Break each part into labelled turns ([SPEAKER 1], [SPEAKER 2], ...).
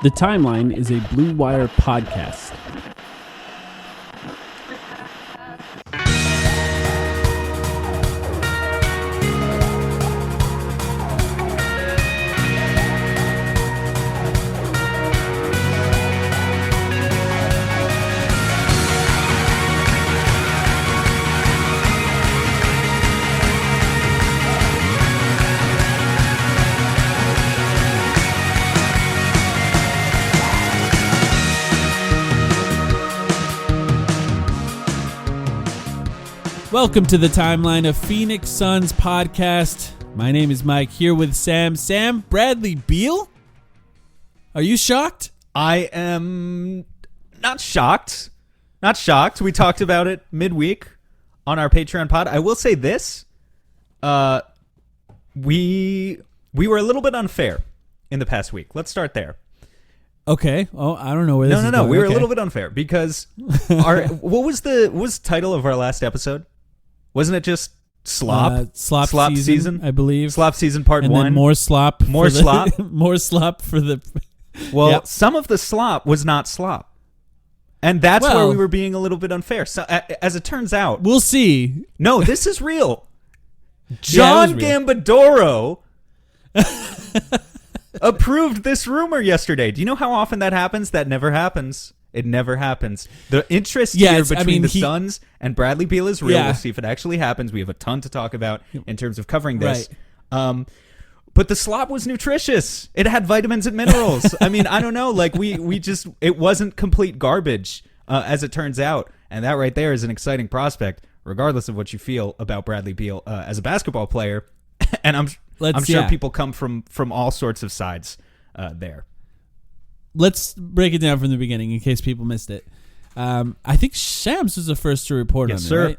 [SPEAKER 1] The Timeline is a Blue Wire podcast. Welcome to the Timeline of Phoenix Suns podcast. My name is Mike, here with Sam. Sam, Bradley Beal? Are you shocked?
[SPEAKER 2] I am not shocked. Not shocked. We talked about it midweek on our Patreon pod. I will say this. We were a little bit unfair in the past week. Let's start there.
[SPEAKER 1] Okay. Oh, I don't know where this is
[SPEAKER 2] No.
[SPEAKER 1] going.
[SPEAKER 2] We were
[SPEAKER 1] Okay.
[SPEAKER 2] a little bit unfair because what was the title of our last episode? Wasn't it just slop?
[SPEAKER 1] Slop season, I believe.
[SPEAKER 2] Slop season part
[SPEAKER 1] and
[SPEAKER 2] 1.
[SPEAKER 1] Then more slop.
[SPEAKER 2] More slop?
[SPEAKER 1] More slop for the...
[SPEAKER 2] Well,
[SPEAKER 1] Yep.
[SPEAKER 2] Some of the slop was not slop. And that's where we were being a little bit unfair. So, as it turns out...
[SPEAKER 1] We'll see.
[SPEAKER 2] No, this is real. John Gambadoro approved this rumor yesterday. Do you know how often that happens? That never happens. It never happens. The interest here between the Suns and Bradley Beal is real.
[SPEAKER 1] Yeah.
[SPEAKER 2] We'll see if it actually happens. We have a ton to talk about in terms of covering this.
[SPEAKER 1] Right.
[SPEAKER 2] But the slop was nutritious. It had vitamins and minerals. I mean, I don't know. Like it wasn't complete garbage, as it turns out. And that right there is an exciting prospect, regardless of what you feel about Bradley Beal as a basketball player. And I'm sure people come from all sorts of sides there.
[SPEAKER 1] Let's break it down from the beginning in case people missed it. I think Shams was the first to report on it,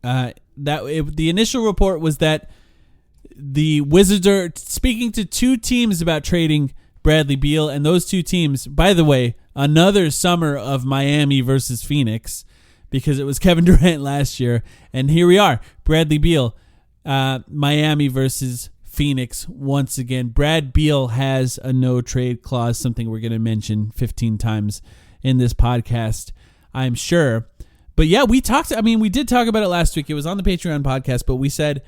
[SPEAKER 1] right? The initial report was that the Wizards are speaking to two teams about trading Bradley Beal, and those two teams, by the way, another summer of Miami versus Phoenix, because it was Kevin Durant last year, and here we are, Bradley Beal, Miami versus Phoenix once again. Brad Beal has a no trade clause, something we're going to mention 15 times in this podcast, I'm sure. But yeah, we did talk about it last week. It was on the Patreon podcast, but we said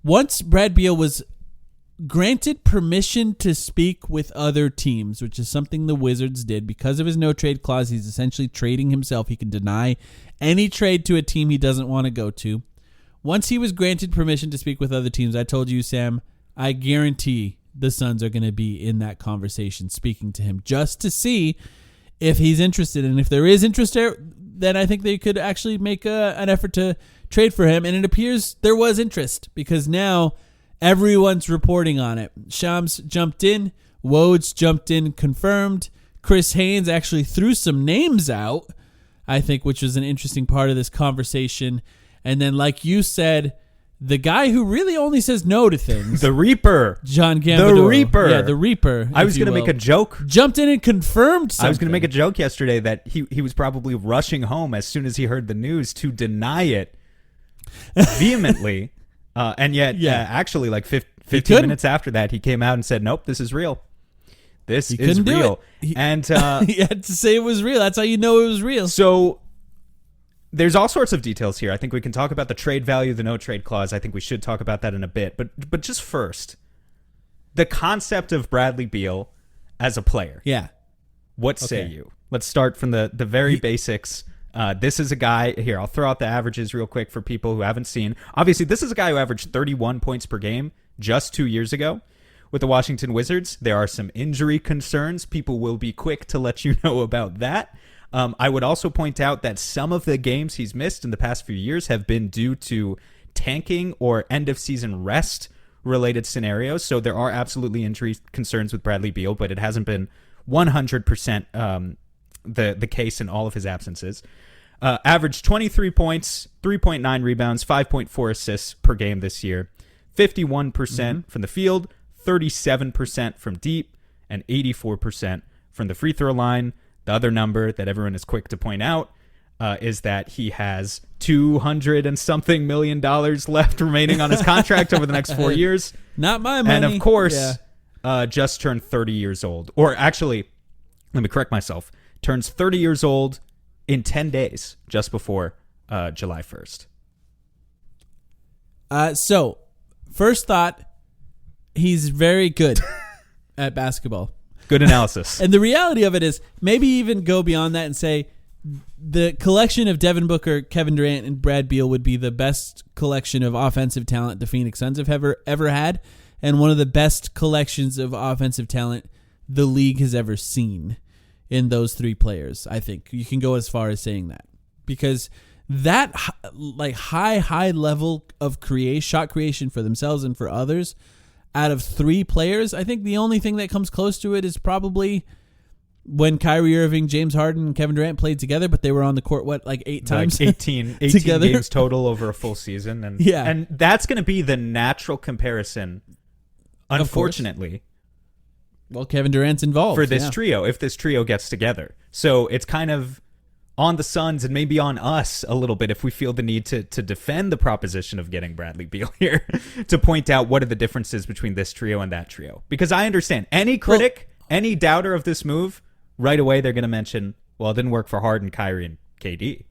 [SPEAKER 1] once Brad Beal was granted permission to speak with other teams, which is something the Wizards did because of his no trade clause, he's essentially trading himself. He can deny any trade to a team he doesn't want to go to. Once he was granted permission to speak with other teams, I told you, Sam, I guarantee the Suns are going to be in that conversation speaking to him just to see if he's interested. And if there is interest there, then I think they could actually make an effort to trade for him. And it appears there was interest because now everyone's reporting on it. Shams jumped in. Woj jumped in, confirmed. Chris Haynes actually threw some names out, I think, which was an interesting part of this conversation. And then, like you said, the guy who really only says no to things.
[SPEAKER 2] The Reaper.
[SPEAKER 1] John Gambadoro.
[SPEAKER 2] The Reaper.
[SPEAKER 1] Yeah, the Reaper.
[SPEAKER 2] I was going to make a joke.
[SPEAKER 1] Jumped in and confirmed something.
[SPEAKER 2] I was going to make a joke yesterday that he was probably rushing home as soon as he heard the news to deny it vehemently. And yet, actually, like 15 minutes after that, he came out and said, nope, this is real. This is real. And
[SPEAKER 1] he had to say it was real. That's how you know it was real.
[SPEAKER 2] So there's all sorts of details here. I think we can talk about the trade value, the no trade clause. I think we should talk about that in a bit. But just first, the concept of Bradley Beal as a player.
[SPEAKER 1] Yeah.
[SPEAKER 2] What say you? Let's start from the very basics. This is a guy, here, I'll throw out the averages real quick for people who haven't seen. Obviously, this is a guy who averaged 31 points per game just 2 years ago with the Washington Wizards. There are some injury concerns. People will be quick to let you know about that. I would also point out that some of the games he's missed in the past few years have been due to tanking or end-of-season rest-related scenarios. So there are absolutely injury concerns with Bradley Beal, but it hasn't been 100% the case in all of his absences. Averaged 23 points, 3.9 rebounds, 5.4 assists per game this year. 51% from the field, 37% from deep, and 84% from the free throw line. The other number that everyone is quick to point out is that he has $200 and something million left remaining on his contract over the next 4 years.
[SPEAKER 1] Not my money.
[SPEAKER 2] And of course, just turned 30 years old. Or actually, let me correct myself. Turns 30 years old in 10 days, just before July 1st.
[SPEAKER 1] So, first thought, he's very good at basketball.
[SPEAKER 2] Good analysis.
[SPEAKER 1] And the reality of it is, maybe even go beyond that and say the collection of Devin Booker, Kevin Durant, and Brad Beal would be the best collection of offensive talent the Phoenix Suns have ever had, and one of the best collections of offensive talent the league has ever seen in those three players. I think you can go as far as saying that, because that like high level of shot creation for themselves and for others out of three players, I think the only thing that comes close to it is probably when Kyrie Irving, James Harden, and Kevin Durant played together, but they were on the court, like 8 times?
[SPEAKER 2] Like 18 games total over a full season. And that's going to be the natural comparison, unfortunately.
[SPEAKER 1] Well, Kevin Durant's involved.
[SPEAKER 2] For this trio, if this trio gets together. So it's kind of on the Suns and maybe on us a little bit if we feel the need to defend the proposition of getting Bradley Beal here to point out what are the differences between this trio and that trio. Because I understand any critic, any doubter of this move, right away they're going to mention, well, it didn't work for Harden, Kyrie, and KD.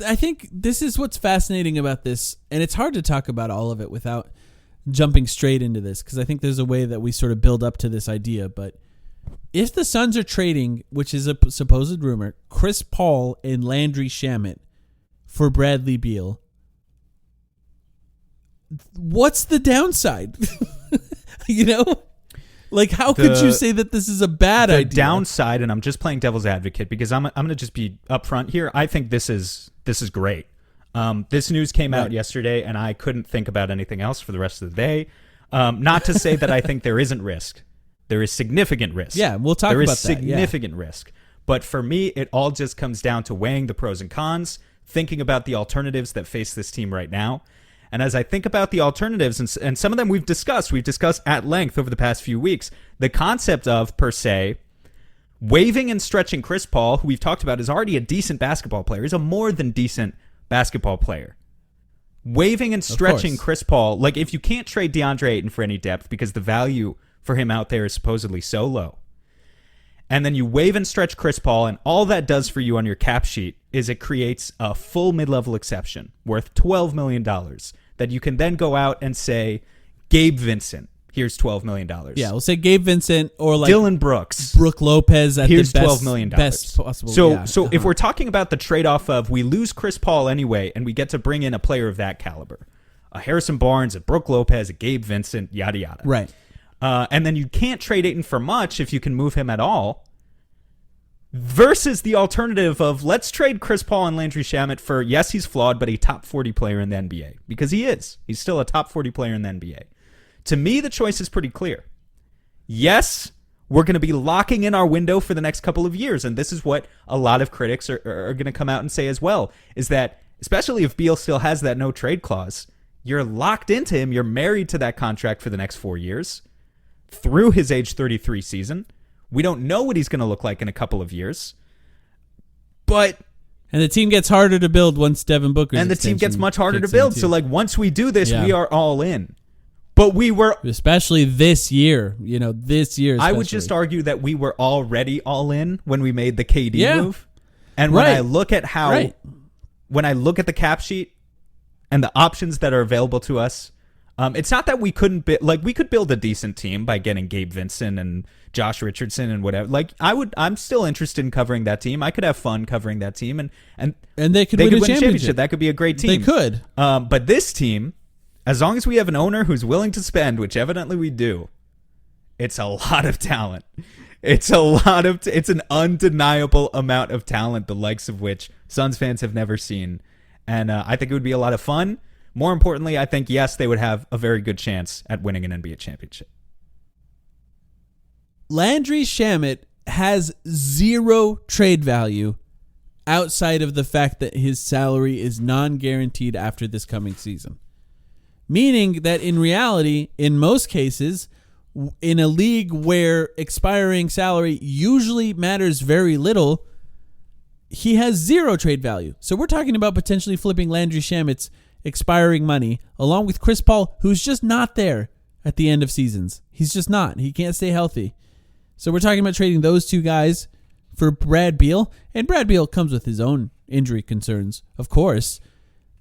[SPEAKER 1] I think this is what's fascinating about this, and it's hard to talk about all of it without jumping straight into this, because I think there's a way that we sort of build up to this idea, but if the Suns are trading, which is a supposed rumor, Chris Paul and Landry Shamet for Bradley Beal, what's the downside? You know? Like, how could you say that this is a bad idea?
[SPEAKER 2] The downside, and I'm just playing devil's advocate because I'm going to just be upfront here. I think this is great. This news came out yesterday, and I couldn't think about anything else for the rest of the day. Not to say that I think there isn't risk. There is significant risk.
[SPEAKER 1] Yeah, we'll talk about that.
[SPEAKER 2] There is significant risk. But for me, it all just comes down to weighing the pros and cons, thinking about the alternatives that face this team right now. And as I think about the alternatives, and some of them we've discussed at length over the past few weeks, the concept of, per se, waiving and stretching Chris Paul, who we've talked about is already a decent basketball player, is a more than decent basketball player. Waiving and stretching Chris Paul, like if you can't trade DeAndre Ayton for any depth because the value for him out there is supposedly so low, and then you waive and stretch Chris Paul, and all that does for you on your cap sheet is it creates a full mid-level exception worth $12 million that you can then go out and say, Gabe Vincent, here's $12 million.
[SPEAKER 1] Yeah, we'll say Gabe Vincent or like
[SPEAKER 2] Dylan Brooks,
[SPEAKER 1] Brooke Lopez at
[SPEAKER 2] here's
[SPEAKER 1] the best,
[SPEAKER 2] $12 million.
[SPEAKER 1] Best possible.
[SPEAKER 2] So if we're talking about the trade-off of we lose Chris Paul anyway and we get to bring in a player of that caliber, a Harrison Barnes, a Brooke Lopez, a Gabe Vincent, yada, yada.
[SPEAKER 1] Right.
[SPEAKER 2] And then you can't trade Ayton for much if you can move him at all. Versus the alternative of let's trade Chris Paul and Landry Shamet for, yes, he's flawed, but a top 40 player in the NBA. Because he is. He's still a top 40 player in the NBA. To me, the choice is pretty clear. Yes, we're going to be locking in our window for the next couple of years. And this is what a lot of critics are going to come out and say as well, is that, especially if Beal still has that no trade clause, you're locked into him. You're married to that contract for the next 4 years through his age 33 season. We don't know what he's going to look like in a couple of years. And
[SPEAKER 1] the team gets harder to build once Devin Booker's
[SPEAKER 2] and the team gets much harder to build. So, like, once we do this, we are all in. But we were...
[SPEAKER 1] Especially this year. This year especially.
[SPEAKER 2] I would just argue that we were already all in when we made the KD move. And when I look at how... When I look at the cap sheet and the options that are available to us, it's not that we couldn't... we could build a decent team by getting Gabe Vincent and Josh Richardson and whatever. Like, I'm still interested in covering that team. I could have fun covering that team, and
[SPEAKER 1] they could win a championship.
[SPEAKER 2] That could be a great team.
[SPEAKER 1] They could.
[SPEAKER 2] But this team, as long as we have an owner who's willing to spend, which evidently we do, it's a lot of talent. It's an undeniable amount of talent, the likes of which Suns fans have never seen. And I think it would be a lot of fun. More importantly, I think, yes, they would have a very good chance at winning an NBA championship.
[SPEAKER 1] Landry Shamet has zero trade value outside of the fact that his salary is non-guaranteed after this coming season. Meaning that in reality, in most cases, in a league where expiring salary usually matters very little, he has zero trade value. So we're talking about potentially flipping Landry Shamet's expiring money along with Chris Paul, who's just not there at the end of seasons. He's just not. He can't stay healthy. So we're talking about trading those two guys for Brad Beal. And Brad Beal comes with his own injury concerns, of course.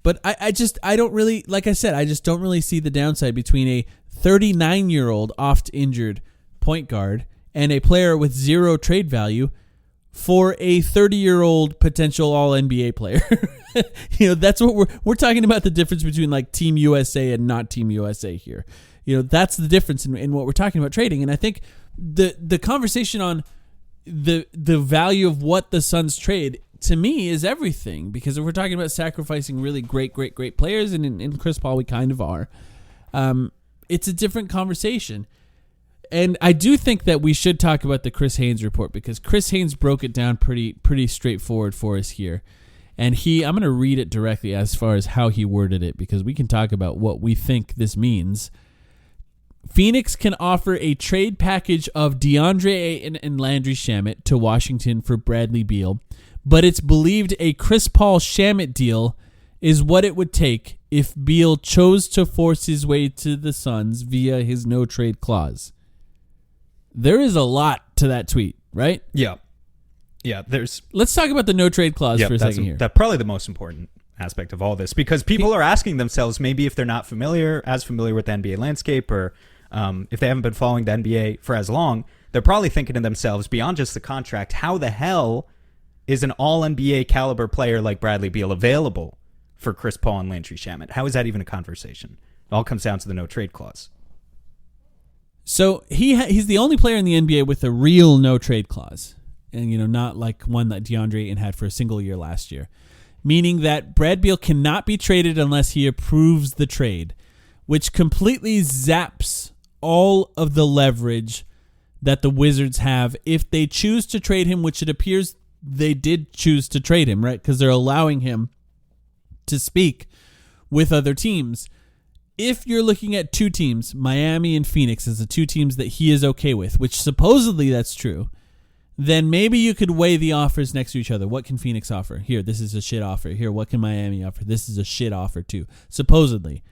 [SPEAKER 1] But I don't really, like I said, I just don't really see the downside between a 39-year-old oft-injured point guard and a player with zero trade value for a 30-year-old potential All-NBA player. That's what we're talking about, the difference between like Team USA and not Team USA here. That's the difference in what we're talking about trading. And I think the conversation on the value of what the Suns trade, to me, is everything, because if we're talking about sacrificing really great players, and in Chris Paul we kind of are, it's a different conversation. And I do think that we should talk about the Chris Haynes report, because Chris Haynes broke it down pretty straightforward for us here. And I'm going to read it directly as far as how he worded it, because we can talk about what we think this means. Phoenix can offer a trade package of DeAndre Ayton and Landry Shamet to Washington for Bradley Beal, but it's believed a Chris Paul Shamet deal is what it would take if Beal chose to force his way to the Suns via his no-trade clause. There is a lot to that tweet, right?
[SPEAKER 2] Yeah.
[SPEAKER 1] Let's talk about the no-trade clause for a second here.
[SPEAKER 2] That's probably the most important aspect of all this, because people are asking themselves, maybe if they're not familiar with the NBA landscape, or if they haven't been following the NBA for as long, they're probably thinking to themselves, beyond just the contract, how the hell is an all-NBA caliber player like Bradley Beal available for Chris Paul and Landry Shamet? How is that even a conversation? It all comes down to the no-trade clause.
[SPEAKER 1] So he's the only player in the NBA with a real no-trade clause, and not like one that DeAndre Ayton had for a single year last year, meaning that Brad Beal cannot be traded unless he approves the trade, which completely zaps all of the leverage that the Wizards have if they choose to trade him, which it appears they did choose to trade him, right? Because they're allowing him to speak with other teams. If you're looking at two teams, Miami and Phoenix, as the two teams that he is okay with, which supposedly that's true, then maybe you could weigh the offers next to each other. What can Phoenix offer? Here, this is a shit offer. Here, what can Miami offer? This is a shit offer too, supposedly.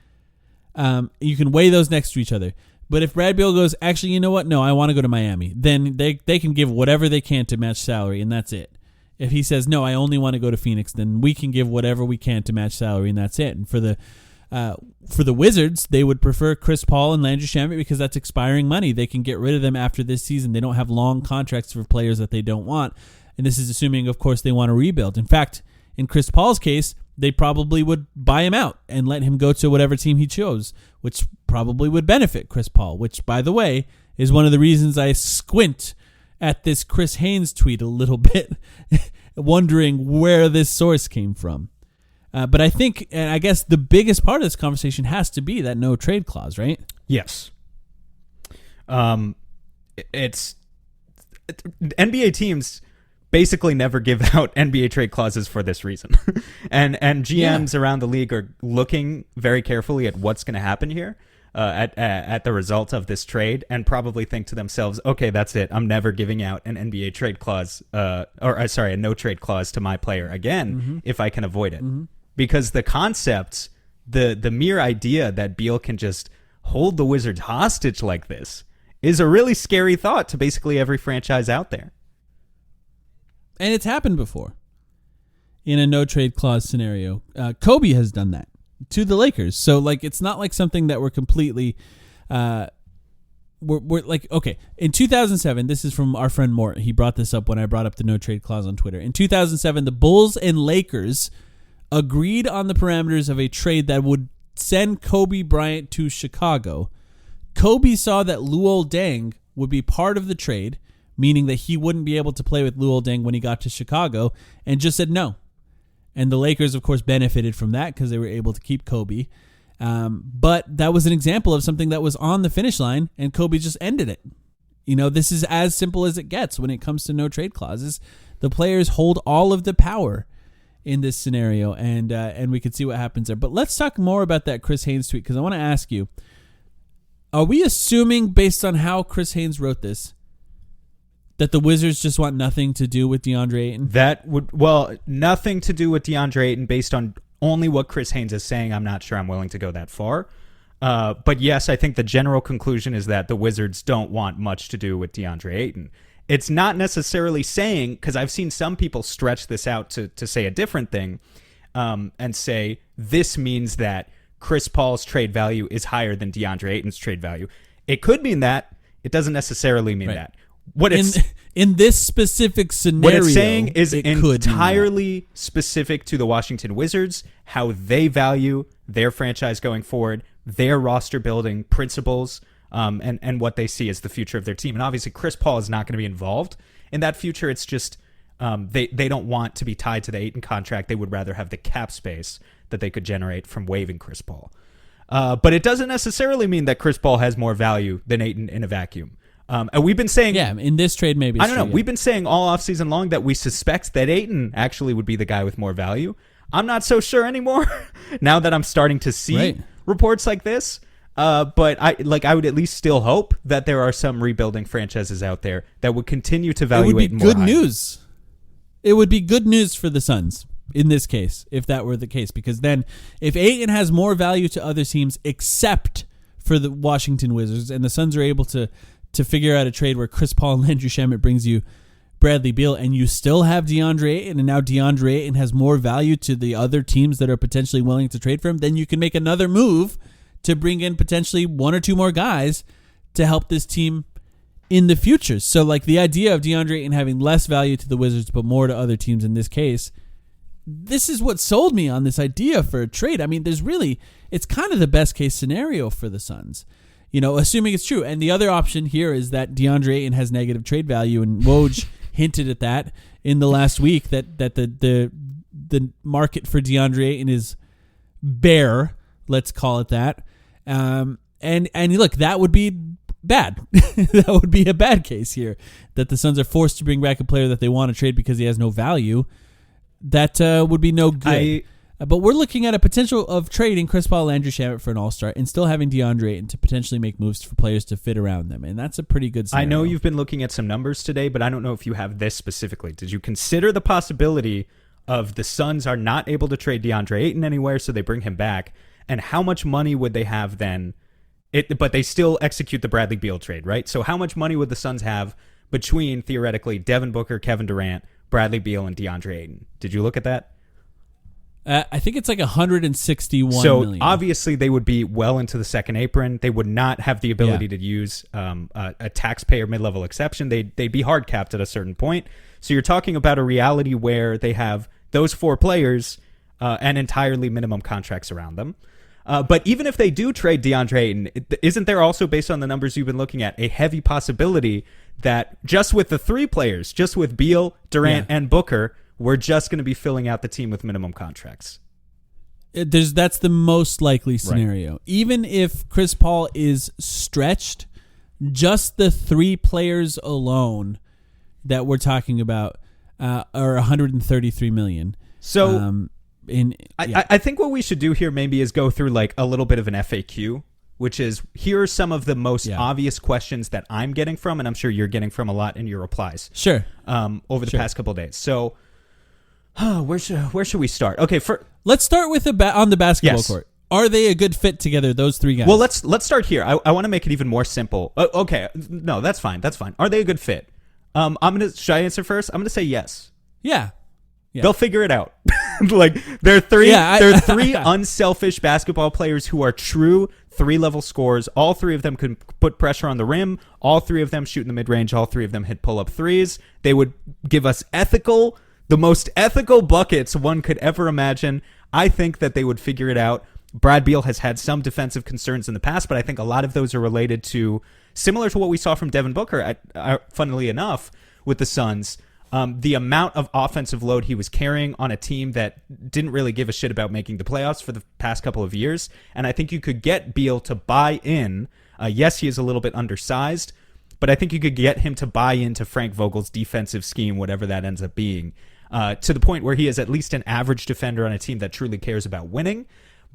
[SPEAKER 1] You can weigh those next to each other. But if Brad Beal goes, actually, you know what? No, I want to go to Miami. Then they can give whatever they can to match salary, and that's it. If he says, no, I only want to go to Phoenix, then we can give whatever we can to match salary, and that's it. And for the Wizards, they would prefer Chris Paul and Landry Shamet because that's expiring money. They can get rid of them after this season. They don't have long contracts for players that they don't want. And this is assuming, of course, they want to rebuild. In fact, in Chris Paul's case, they probably would buy him out and let him go to whatever team he chose, which probably would benefit Chris Paul, which, by the way, is one of the reasons I squint at this Chris Haynes tweet a little bit, wondering where this source came from. But I think, and I guess the biggest part of this conversation has to be that no trade clause, right?
[SPEAKER 2] Yes. It's NBA teams basically never give out NBA trade clauses for this reason. and GMs around the league are looking very carefully at what's going to happen here at the result of this trade, and probably think to themselves, okay, that's it. I'm never giving out an NBA trade clause, a no trade clause to my player again if I can avoid it. Mm-hmm. Because the concept, the mere idea that Beal can just hold the Wizards hostage like this is a really scary thought to basically every franchise out there.
[SPEAKER 1] And it's happened before in a no-trade clause scenario. Kobe has done that to the Lakers. So, it's not like something that we're completely... we're like, okay, in 2007, this is from our friend Mort. He brought this up when I brought up the no-trade clause on Twitter. In 2007, the Bulls and Lakers agreed on the parameters of a trade that would send Kobe Bryant to Chicago. Kobe saw that Luol Deng would be part of the trade, meaning that he wouldn't be able to play with Luol Deng when he got to Chicago, and just said no. And the Lakers, of course, benefited from that because they were able to keep Kobe. But that was an example of something that was on the finish line, and Kobe just ended it. This is as simple as it gets when it comes to no trade clauses. The players hold all of the power in this scenario, and we could see what happens there. But let's talk more about that Chris Haynes tweet, because I want to ask you, are we assuming, based on how Chris Haynes wrote this, that the Wizards just want nothing to do with DeAndre Ayton?
[SPEAKER 2] Nothing to do with DeAndre Ayton based on only what Chris Haynes is saying. I'm not sure I'm willing to go that far. But yes, I think the general conclusion is that the Wizards don't want much to do with DeAndre Ayton. It's not necessarily saying, because I've seen some people stretch this out to say a different thing, and say this means that Chris Paul's trade value is higher than DeAndre Ayton's trade value. It could mean that. It doesn't necessarily mean that. What it's
[SPEAKER 1] in this specific scenario,
[SPEAKER 2] what it's saying is entirely specific to the Washington Wizards, how they value their franchise going forward, their roster building principles, and what they see as the future of their team. And obviously, Chris Paul is not going to be involved in that future. It's just they don't want to be tied to the Ayton contract. They would rather have the cap space that they could generate from waiving Chris Paul. But it doesn't necessarily mean that Chris Paul has more value than Ayton in a vacuum. And we've been saying...
[SPEAKER 1] Yeah, in this trade maybe.
[SPEAKER 2] I don't know. We've been saying all offseason long that we suspect that Ayton actually would be the guy with more value. I'm not so sure anymore now that I'm starting to see reports like this. But I would at least still hope that there are some rebuilding franchises out there that would continue to value Ayton more.
[SPEAKER 1] It would be good news. It would be good news for the Suns in this case, if that were the case. Because then if Ayton has more value to other teams except for the Washington Wizards, and the Suns are able to figure out a trade where Chris Paul and Landry Shamet brings you Bradley Beal, and you still have DeAndre Ayton, and now DeAndre Ayton has more value to the other teams that are potentially willing to trade for him, then you can make another move to bring in potentially one or two more guys to help this team in the future. So like the idea of DeAndre Ayton having less value to the Wizards but more to other teams in this case, this is what sold me on this idea for a trade. I mean, it's kind of the best case scenario for the Suns. You know, assuming it's true. And the other option here is that DeAndre Ayton has negative trade value, and Woj hinted at that in the last week that the market for DeAndre Ayton is bare, let's call it that. And look, that would be bad. That would be a bad case here, that the Suns are forced to bring back a player that they want to trade because he has no value. That would be no good. But we're looking at a potential of trading Chris Paul, Landry Shamet for an all-star and still having DeAndre Ayton to potentially make moves for players to fit around them. And that's a pretty good scenario.
[SPEAKER 2] I know you've been looking at some numbers today, but I don't know if you have this specifically. Did you consider the possibility of the Suns are not able to trade DeAndre Ayton anywhere, so they bring him back? And how much money would they have then? But they still execute the Bradley Beal trade, right? So how much money would the Suns have between, theoretically, Devin Booker, Kevin Durant, Bradley Beal, and DeAndre Ayton? Did you look at that?
[SPEAKER 1] I think it's like $161 million.
[SPEAKER 2] So obviously they would be well into the second apron. They would not have the ability to use a taxpayer mid-level exception. They'd be hard capped at a certain point. So you're talking about a reality where they have those four players and entirely minimum contracts around them. But even if they do trade DeAndre Ayton, isn't there also, based on the numbers you've been looking at, a heavy possibility that just with the three players, just with Beal, Durant, and Booker, we're just going to be filling out the team with minimum contracts?
[SPEAKER 1] That's the most likely scenario. Right. Even if Chris Paul is stretched, just the three players alone that we're talking about are $133 million.
[SPEAKER 2] So I think what we should do here maybe is go through like a little bit of an FAQ, which is, here are some of the most obvious questions that I'm getting from, and I'm sure you're getting from a lot in your replies.
[SPEAKER 1] Sure.
[SPEAKER 2] Over the past couple of days. So where should we start? Okay,
[SPEAKER 1] let's start with on the basketball court. Are they a good fit together, those three guys?
[SPEAKER 2] Well, let's start here. I want to make it even more simple. Okay, no, that's fine. Are they a good fit? Should I answer first? I'm gonna say yes.
[SPEAKER 1] Yeah.
[SPEAKER 2] They'll figure it out. Like they're three unselfish basketball players who are true 3-level scorers. All three of them can put pressure on the rim. All three of them shoot in the mid-range. All three of them hit pull-up threes. They would give us the most ethical buckets one could ever imagine. I think that they would figure it out. Brad Beal has had some defensive concerns in the past, but I think a lot of those are related to, similar to what we saw from Devin Booker, funnily enough, with the Suns, the amount of offensive load he was carrying on a team that didn't really give a shit about making the playoffs for the past couple of years. And I think you could get Beal to buy in. Yes, he is a little bit undersized, but I think you could get him to buy into Frank Vogel's defensive scheme, whatever that ends up being, to the point where he is at least an average defender on a team that truly cares about winning.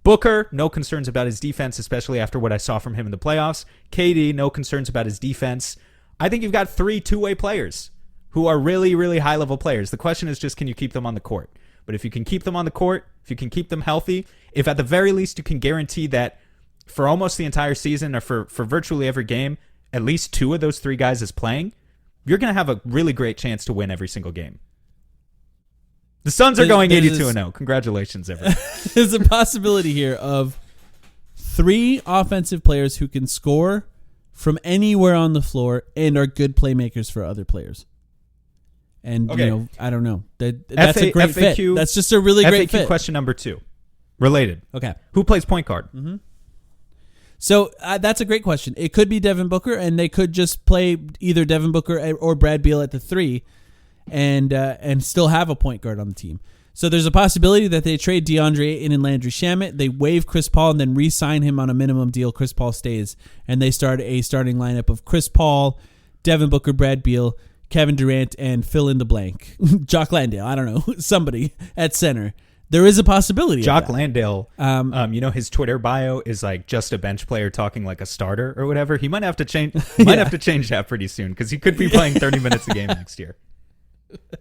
[SPEAKER 2] Booker, no concerns about his defense, especially after what I saw from him in the playoffs. KD, no concerns about his defense. I think you've got 3 two-way players who are really, really high-level players. The question is just, can you keep them on the court? But if you can keep them on the court, if you can keep them healthy, if at the very least you can guarantee that for almost the entire season, or for virtually every game, at least 2 of those 3 guys is playing, you're going to have a really great chance to win every single game. The Suns are going 82-0. Congratulations, everyone.
[SPEAKER 1] There's a possibility here of 3 offensive players who can score from anywhere on the floor and are good playmakers for other players. And, I don't know. That's a great fit. That's just a really great fit.
[SPEAKER 2] FAQ question number 2. Related.
[SPEAKER 1] Okay.
[SPEAKER 2] Who plays point guard?
[SPEAKER 1] Mm-hmm. So that's a great question. It could be Devin Booker, and they could just play either Devin Booker or Brad Beal at the 3 and still have a point guard on the team. So there's a possibility that they trade DeAndre Ayton and Landry Shamet. They waive Chris Paul and then re-sign him on a minimum deal. Chris Paul stays, and they start a starting lineup of Chris Paul, Devin Booker, Brad Beal, Kevin Durant, and fill in the blank. Jock Landale, I don't know, somebody at center. There is a possibility.
[SPEAKER 2] Jock Landale, his Twitter bio is like just a bench player talking like a starter or whatever. He might have to change. Have to change that pretty soon because he could be playing 30 minutes a game next year.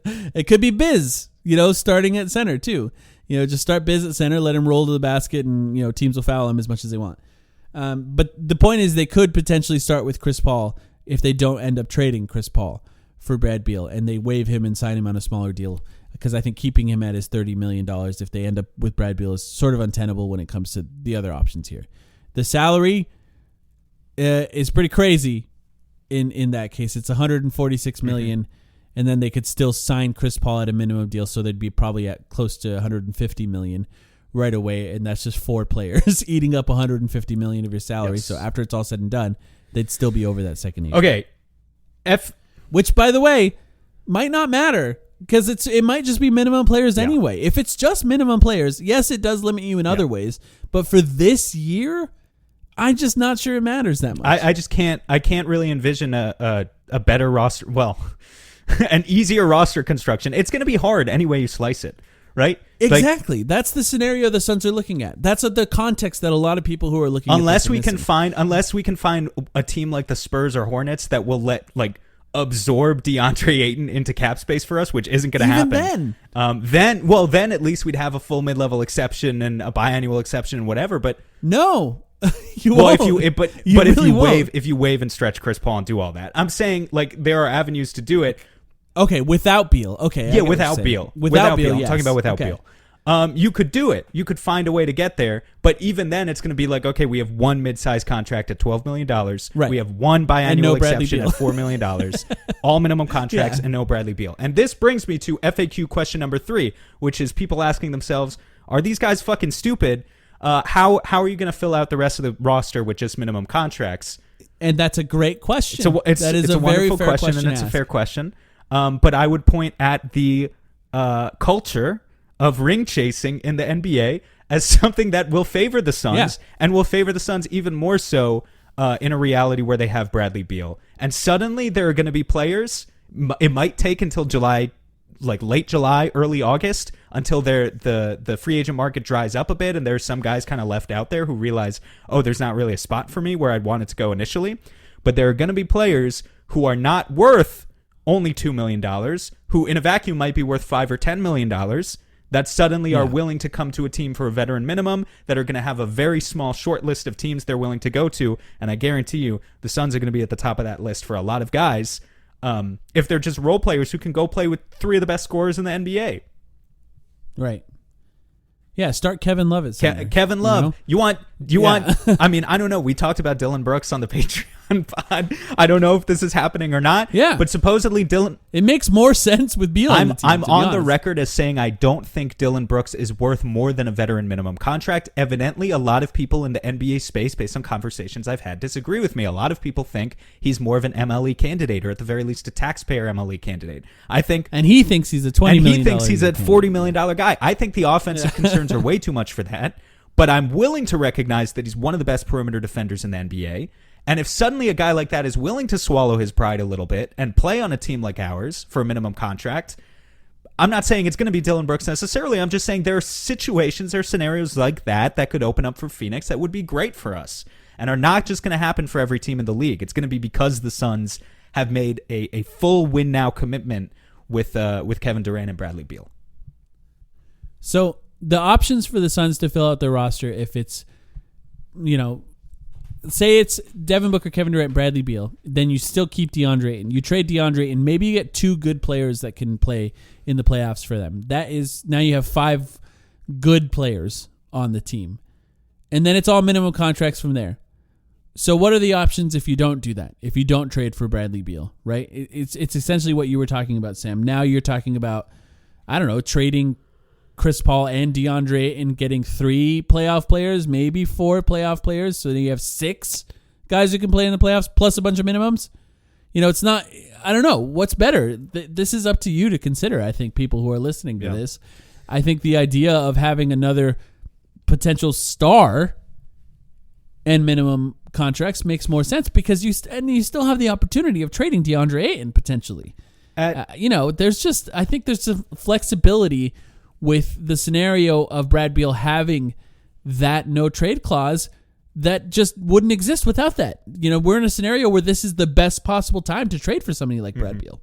[SPEAKER 1] It could be Biz, starting at center too. Just start Biz at center, let him roll to the basket, and teams will foul him as much as they want. But the point is, they could potentially start with Chris Paul if they don't end up trading Chris Paul for Brad Beal, and they waive him and sign him on a smaller deal. Because I think keeping him at his $30 million, if they end up with Brad Beal, is sort of untenable when it comes to the other options here. The salary is pretty crazy in that case. It's $146 million, and then they could still sign Chris Paul at a minimum deal, so they'd be probably at close to $150 million right away, and that's just 4 players eating up $150 million of your salary. Yes. So after it's all said and done, they'd still be over that second year.
[SPEAKER 2] Okay.
[SPEAKER 1] Which, by the way, might not matter. Because it might just be minimum players anyway. If it's just minimum players, yes, it does limit you in other ways. But for this year, I'm just not sure it matters that much.
[SPEAKER 2] I just can't. I can't really envision a better roster. Well, an easier roster construction. It's going to be hard any way you slice it, right?
[SPEAKER 1] Exactly. That's the scenario the Suns are looking at. That's the context that a lot of people who are looking.
[SPEAKER 2] Unless we can find a team like the Spurs or Hornets that will let absorb DeAndre Ayton into cap space for us, which isn't going to happen. Then at least we'd have a full mid-level exception and a biannual exception and whatever. But
[SPEAKER 1] no, you won't.
[SPEAKER 2] If you waive and stretch Chris Paul and do all that, I'm saying there are avenues to do it.
[SPEAKER 1] Okay, without Beal. Okay,
[SPEAKER 2] yeah, without Beal.
[SPEAKER 1] Without Beal.
[SPEAKER 2] I'm talking about without Beal. You could do it. You could find a way to get there. But even then, it's going to be like, okay, we have 1 mid-sized contract at $12 million.
[SPEAKER 1] Right.
[SPEAKER 2] We have 1 biannual exception at $4 million. All minimum contracts and no Bradley Beal. And this brings me to FAQ question number 3, which is people asking themselves, are these guys fucking stupid? How are you going to fill out the rest of the roster with just minimum contracts?
[SPEAKER 1] And that's a great question.
[SPEAKER 2] It's a wonderful question, and it's a fair question. But I would point at the culture of ring chasing in the NBA as something that will favor the Suns and will favor the Suns even more so in a reality where they have Bradley Beal. And suddenly there are going to be players, it might take until July, like late July, early August, until the free agent market dries up a bit and there's some guys kind of left out there who realize, oh, there's not really a spot for me where I'd want it to go initially. But there are going to be players who are not worth only $2 million, who in a vacuum might be worth $5 or $10 million, that suddenly are willing to come to a team for a veteran minimum, that are going to have a very small short list of teams they're willing to go to. And I guarantee you the Suns are going to be at the top of that list for a lot of guys if they're just role players who can go play with 3 of the best scorers in the NBA.
[SPEAKER 1] Right. Yeah, start Kevin Love at center.
[SPEAKER 2] Kevin Love. You want I mean, I don't know. We talked about Dylan Brooks on the Patreon pod. I don't know if this is happening or not.
[SPEAKER 1] Yeah.
[SPEAKER 2] But supposedly Dylan...
[SPEAKER 1] It makes more sense with Beal on the team,
[SPEAKER 2] I'm on the record as saying I don't think Dylan Brooks is worth more than a veteran minimum contract. Evidently, a lot of people in the NBA space, based on conversations I've had, disagree with me. A lot of people think he's more of an MLE candidate, or at the very least a taxpayer MLE candidate.
[SPEAKER 1] And he thinks he's a $20 million
[SPEAKER 2] And he thinks he's a $40 million guy. I think the offensive concerns are way too much for that. But I'm willing to recognize that he's one of the best perimeter defenders in the NBA. And if suddenly a guy like that is willing to swallow his pride a little bit and play on a team like ours for a minimum contract, I'm not saying it's going to be Dylan Brooks necessarily. I'm just saying there are situations, there are scenarios like that could open up for Phoenix that would be great for us and are not just going to happen for every team in the league. It's going to be because the Suns have made a full win now commitment with Kevin Durant and Bradley Beal.
[SPEAKER 1] So the options for the Suns to fill out their roster, if it's, say it's Devin Booker, Kevin Durant, Bradley Beal, then you still keep DeAndre Ayton. You trade DeAndre Ayton, maybe you get 2 good players that can play in the playoffs for them. That is, now you have 5 good players on the team. And then it's all minimum contracts from there. So what are the options if you don't do that? If you don't trade for Bradley Beal, right? It's essentially what you were talking about, Sam. Now you're talking about, I don't know, trading Chris Paul and DeAndre and getting 3 playoff players, maybe 4 playoff players. So then you have 6 guys who can play in the playoffs plus a bunch of minimums. It's not, I don't know. What's better? This is up to you to consider, I think, people who are listening to this. I think the idea of having another potential star and minimum contracts makes more sense because you still have the opportunity of trading DeAndre Ayton potentially. There's just, I think there's some flexibility with the scenario of Brad Beal having that no trade clause that just wouldn't exist without that. We're in a scenario where this is the best possible time to trade for somebody like Brad Beal.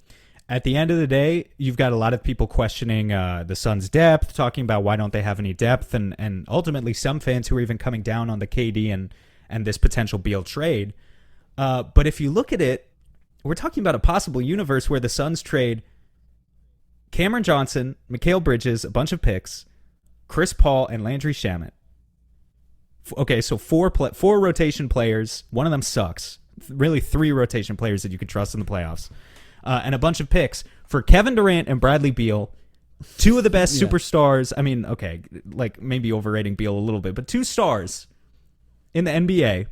[SPEAKER 2] At the end of the day, you've got a lot of people questioning the Suns' depth, talking about why don't they have any depth, and ultimately some fans who are even coming down on the KD and this potential Beal trade. But if you look at it, we're talking about a possible universe where the Suns trade Cameron Johnson, Mikal Bridges, a bunch of picks, Chris Paul, and Landry Shamet. Okay, so 4 rotation players. One of them sucks. Really 3 rotation players that you could trust in the playoffs. And a bunch of picks for Kevin Durant and Bradley Beal, 2 of the best superstars. I mean, okay, like maybe overrating Beal a little bit, but 2 stars in the NBA.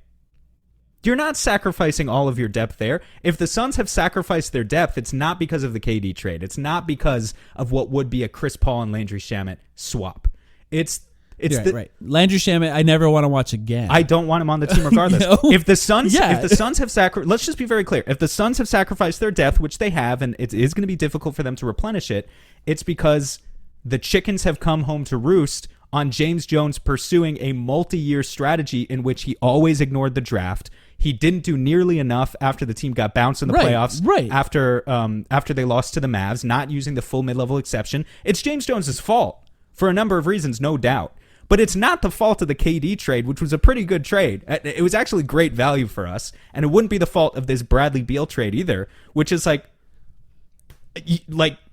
[SPEAKER 2] You're not sacrificing all of your depth there. If the Suns have sacrificed their depth, it's not because of the KD trade. It's not because of what would be a Chris Paul and Landry Shamet swap. It's
[SPEAKER 1] right. Landry Shamet, I never want to watch again.
[SPEAKER 2] I don't want him on the team regardless. If the Suns have sacrificed, let's just be very clear. If the Suns have sacrificed their depth, which they have, and it is going to be difficult for them to replenish it, it's because the chickens have come home to roost on James Jones pursuing a multi-year strategy in which he always ignored the draft. He didn't do nearly enough after the team got bounced in the playoffs. Right. After they lost to the Mavs, not using the full mid-level exception. It's James Jones' fault for a number of reasons, no doubt. But it's not the fault of the KD trade, which was a pretty good trade. It was actually great value for us. And it wouldn't be the fault of this Bradley Beal trade either, which is like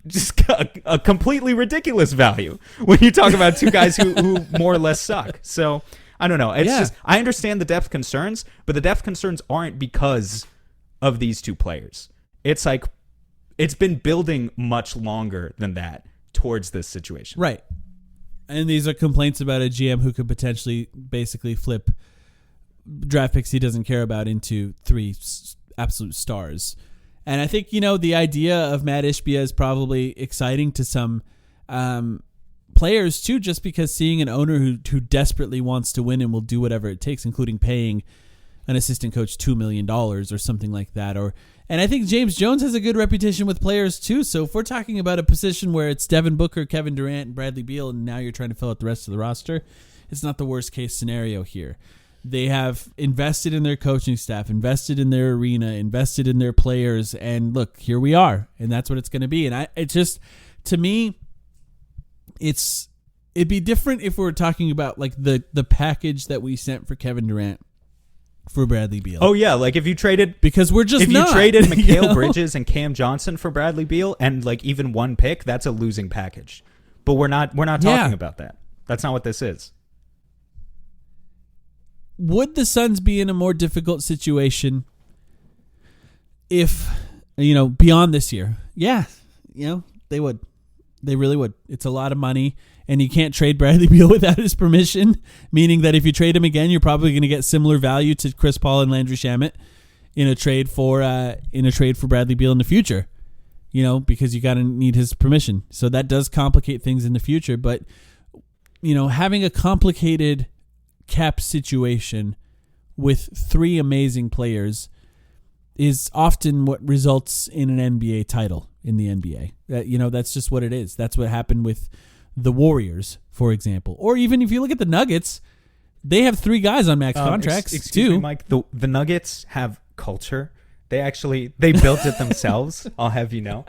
[SPEAKER 2] just a completely ridiculous value when you talk about 2 guys who more or less suck. So I don't know. It's just, I understand the depth concerns, but the depth concerns aren't because of these 2 players. It's like it's been building much longer than that towards this situation.
[SPEAKER 1] Right. And these are complaints about a GM who could potentially basically flip draft picks he doesn't care about into 3 absolute stars. And I think, the idea of Matt Ishbia is probably exciting to some players too, just because seeing an owner who desperately wants to win and will do whatever it takes, including paying an assistant coach $2 million or something like that. And I think James Jones has a good reputation with players too. So if we're talking about a position where it's Devin Booker, Kevin Durant, and Bradley Beal, and now you're trying to fill out the rest of the roster, it's not the worst case scenario here. They have invested in their coaching staff, invested in their arena, invested in their players, and look, here we are, and that's what it's going to be. And to me, it'd be different if we were talking about like the package that we sent for Kevin Durant for Bradley Beal.
[SPEAKER 2] Oh yeah, like if you traded,
[SPEAKER 1] because we're just
[SPEAKER 2] you traded Mikal Bridges and Cam Johnson for Bradley Beal and like even 1 pick, that's a losing package. But we're not talking about that. That's not what this is.
[SPEAKER 1] Would the Suns be in a more difficult situation if, beyond this year? Yeah, they would. They really would. It's a lot of money, and you can't trade Bradley Beal without his permission, meaning that if you trade him again, you're probably going to get similar value to Chris Paul and Landry Shamet in a trade for Bradley Beal in the future, because you got to need his permission. So that does complicate things in the future, but having a complicated cap situation with 3 amazing players is often what results in an NBA title in the NBA. That's just what it is. That's what happened with the Warriors, for example. Or even if you look at the Nuggets, they have 3 guys on max contracts
[SPEAKER 2] excuse
[SPEAKER 1] too.
[SPEAKER 2] Me, Mike, the Nuggets have culture. They built it themselves, I'll have you know.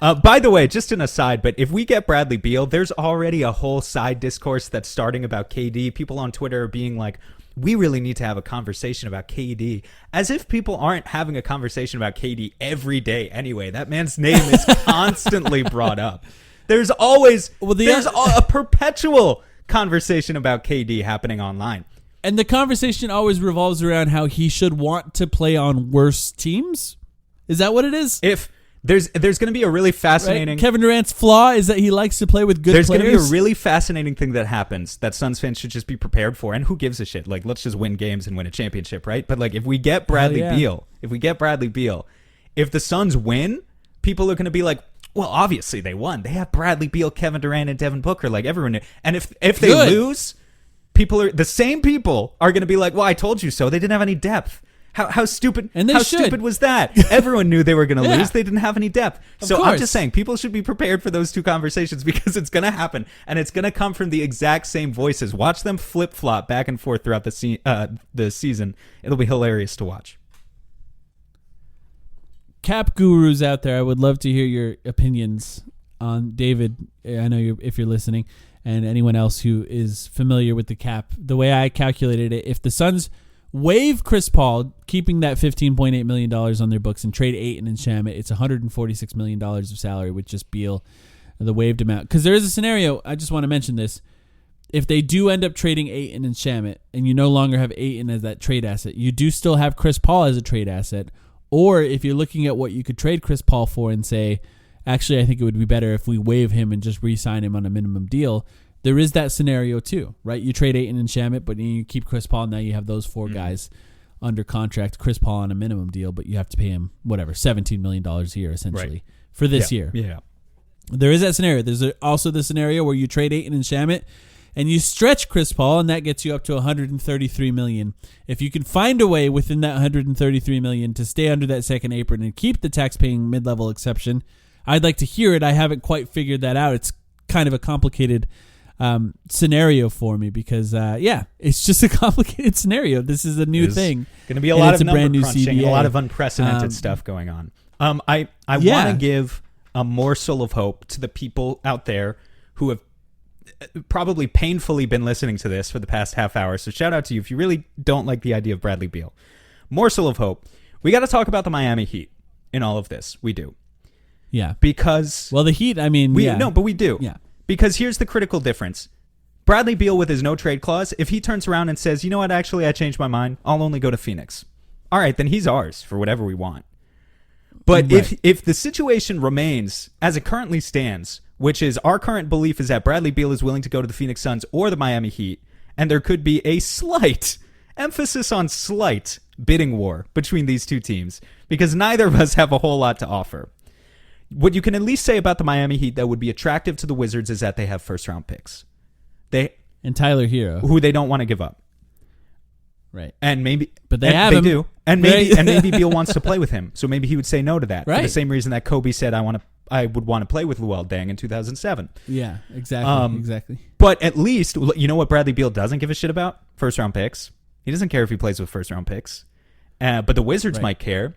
[SPEAKER 2] By the way, just an aside, but if we get Bradley Beal, there's already a whole side discourse that's starting about KD. People on Twitter are being like, we really need to have a conversation about KD, as if people aren't having a conversation about KD every day anyway. That man's name is constantly brought up. There's always a perpetual conversation about KD happening online.
[SPEAKER 1] And the conversation always revolves around how he should want to play on worse teams. Is that what it is?
[SPEAKER 2] If there's going to be a really fascinating...
[SPEAKER 1] Right? Kevin Durant's flaw is that he likes to play with good players.
[SPEAKER 2] There's going to be a really fascinating thing that happens that Suns fans should just be prepared for. And who gives a shit? Like, let's just win games and win a championship, right? But like, if we get Bradley Beal, if the Suns win, people are going to be like, well, obviously they won. They have Bradley Beal, Kevin Durant, and Devin Booker, like everyone knew. And if they lose, the same people are going to be like, well, I told you so. They didn't have any depth. How stupid? And how stupid was that? Everyone knew they were going to lose. They didn't have any depth. So I'm just saying, people should be prepared for those two conversations because it's going to happen, and it's going to come from the exact same voices. Watch them flip flop back and forth throughout the season. It'll be hilarious to watch.
[SPEAKER 1] Cap gurus out there, I would love to hear your opinions on David. I know if you're listening, and anyone else who is familiar with the cap. The way I calculated it, if the Suns waive Chris Paul, keeping that $15.8 million on their books, and trade Ayton and Shamet, it's $146 million of salary with just Beal, the waived amount. Because there is a scenario, I just want to mention this. If they do end up trading Ayton and Shamet, and you no longer have Ayton as that trade asset, you do still have Chris Paul as a trade asset. Or if you're looking at what you could trade Chris Paul for and say, actually, I think it would be better if we waive him and just re-sign him on a minimum deal, there is that scenario too, right? You trade Ayton and Shamet, but you keep Chris Paul. Now you have those four guys under contract. Chris Paul on a minimum deal, but you have to pay him $17 million a year essentially for this year.
[SPEAKER 2] Yeah,
[SPEAKER 1] there is that scenario. There's also the scenario where you trade Ayton and Shamet, and you stretch Chris Paul, and that gets you up to $133 million. If you can find a way within that $133 million to stay under that second apron and keep the tax-paying mid-level exception, I'd like to hear it. I haven't quite figured that out. It's kind of a complicated scenario for me because it's just a complicated scenario. This is a new thing.
[SPEAKER 2] Going to be a lot of number crunching, a lot of unprecedented stuff going on. I want to give a morsel of hope to the people out there who have probably painfully been listening to this for the past half hour. So shout out to you if you really don't like the idea of Bradley Beal. Morsel of hope. We got to talk about the Miami Heat in all of this. We do.
[SPEAKER 1] Yeah.
[SPEAKER 2] Because
[SPEAKER 1] the Heat, but
[SPEAKER 2] we do.
[SPEAKER 1] Yeah.
[SPEAKER 2] Because here's the critical difference. Bradley Beal with his no trade clause, if he turns around and says, you know what, actually I changed my mind, I'll only go to Phoenix. All right, then he's ours for whatever we want. But if the situation remains as it currently stands, which is our current belief is that Bradley Beal is willing to go to the Phoenix Suns or the Miami Heat, and there could be a slight, emphasis on slight, bidding war between these two teams, because neither of us have a whole lot to offer. What you can at least say about the Miami Heat that would be attractive to the Wizards is that they have first-round picks.
[SPEAKER 1] And Tyler Hero,
[SPEAKER 2] who they don't want to give up.
[SPEAKER 1] Right.
[SPEAKER 2] And maybe
[SPEAKER 1] but they
[SPEAKER 2] do. And maybe Beal wants to play with him. So maybe he would say no to that.
[SPEAKER 1] Right.
[SPEAKER 2] For the same reason that Kobe said I would want to play with Luol Deng in 2007.
[SPEAKER 1] Yeah, exactly. Exactly.
[SPEAKER 2] But at least, you know what Bradley Beal doesn't give a shit about? First-round picks. He doesn't care if he plays with first-round picks. But the Wizards might care.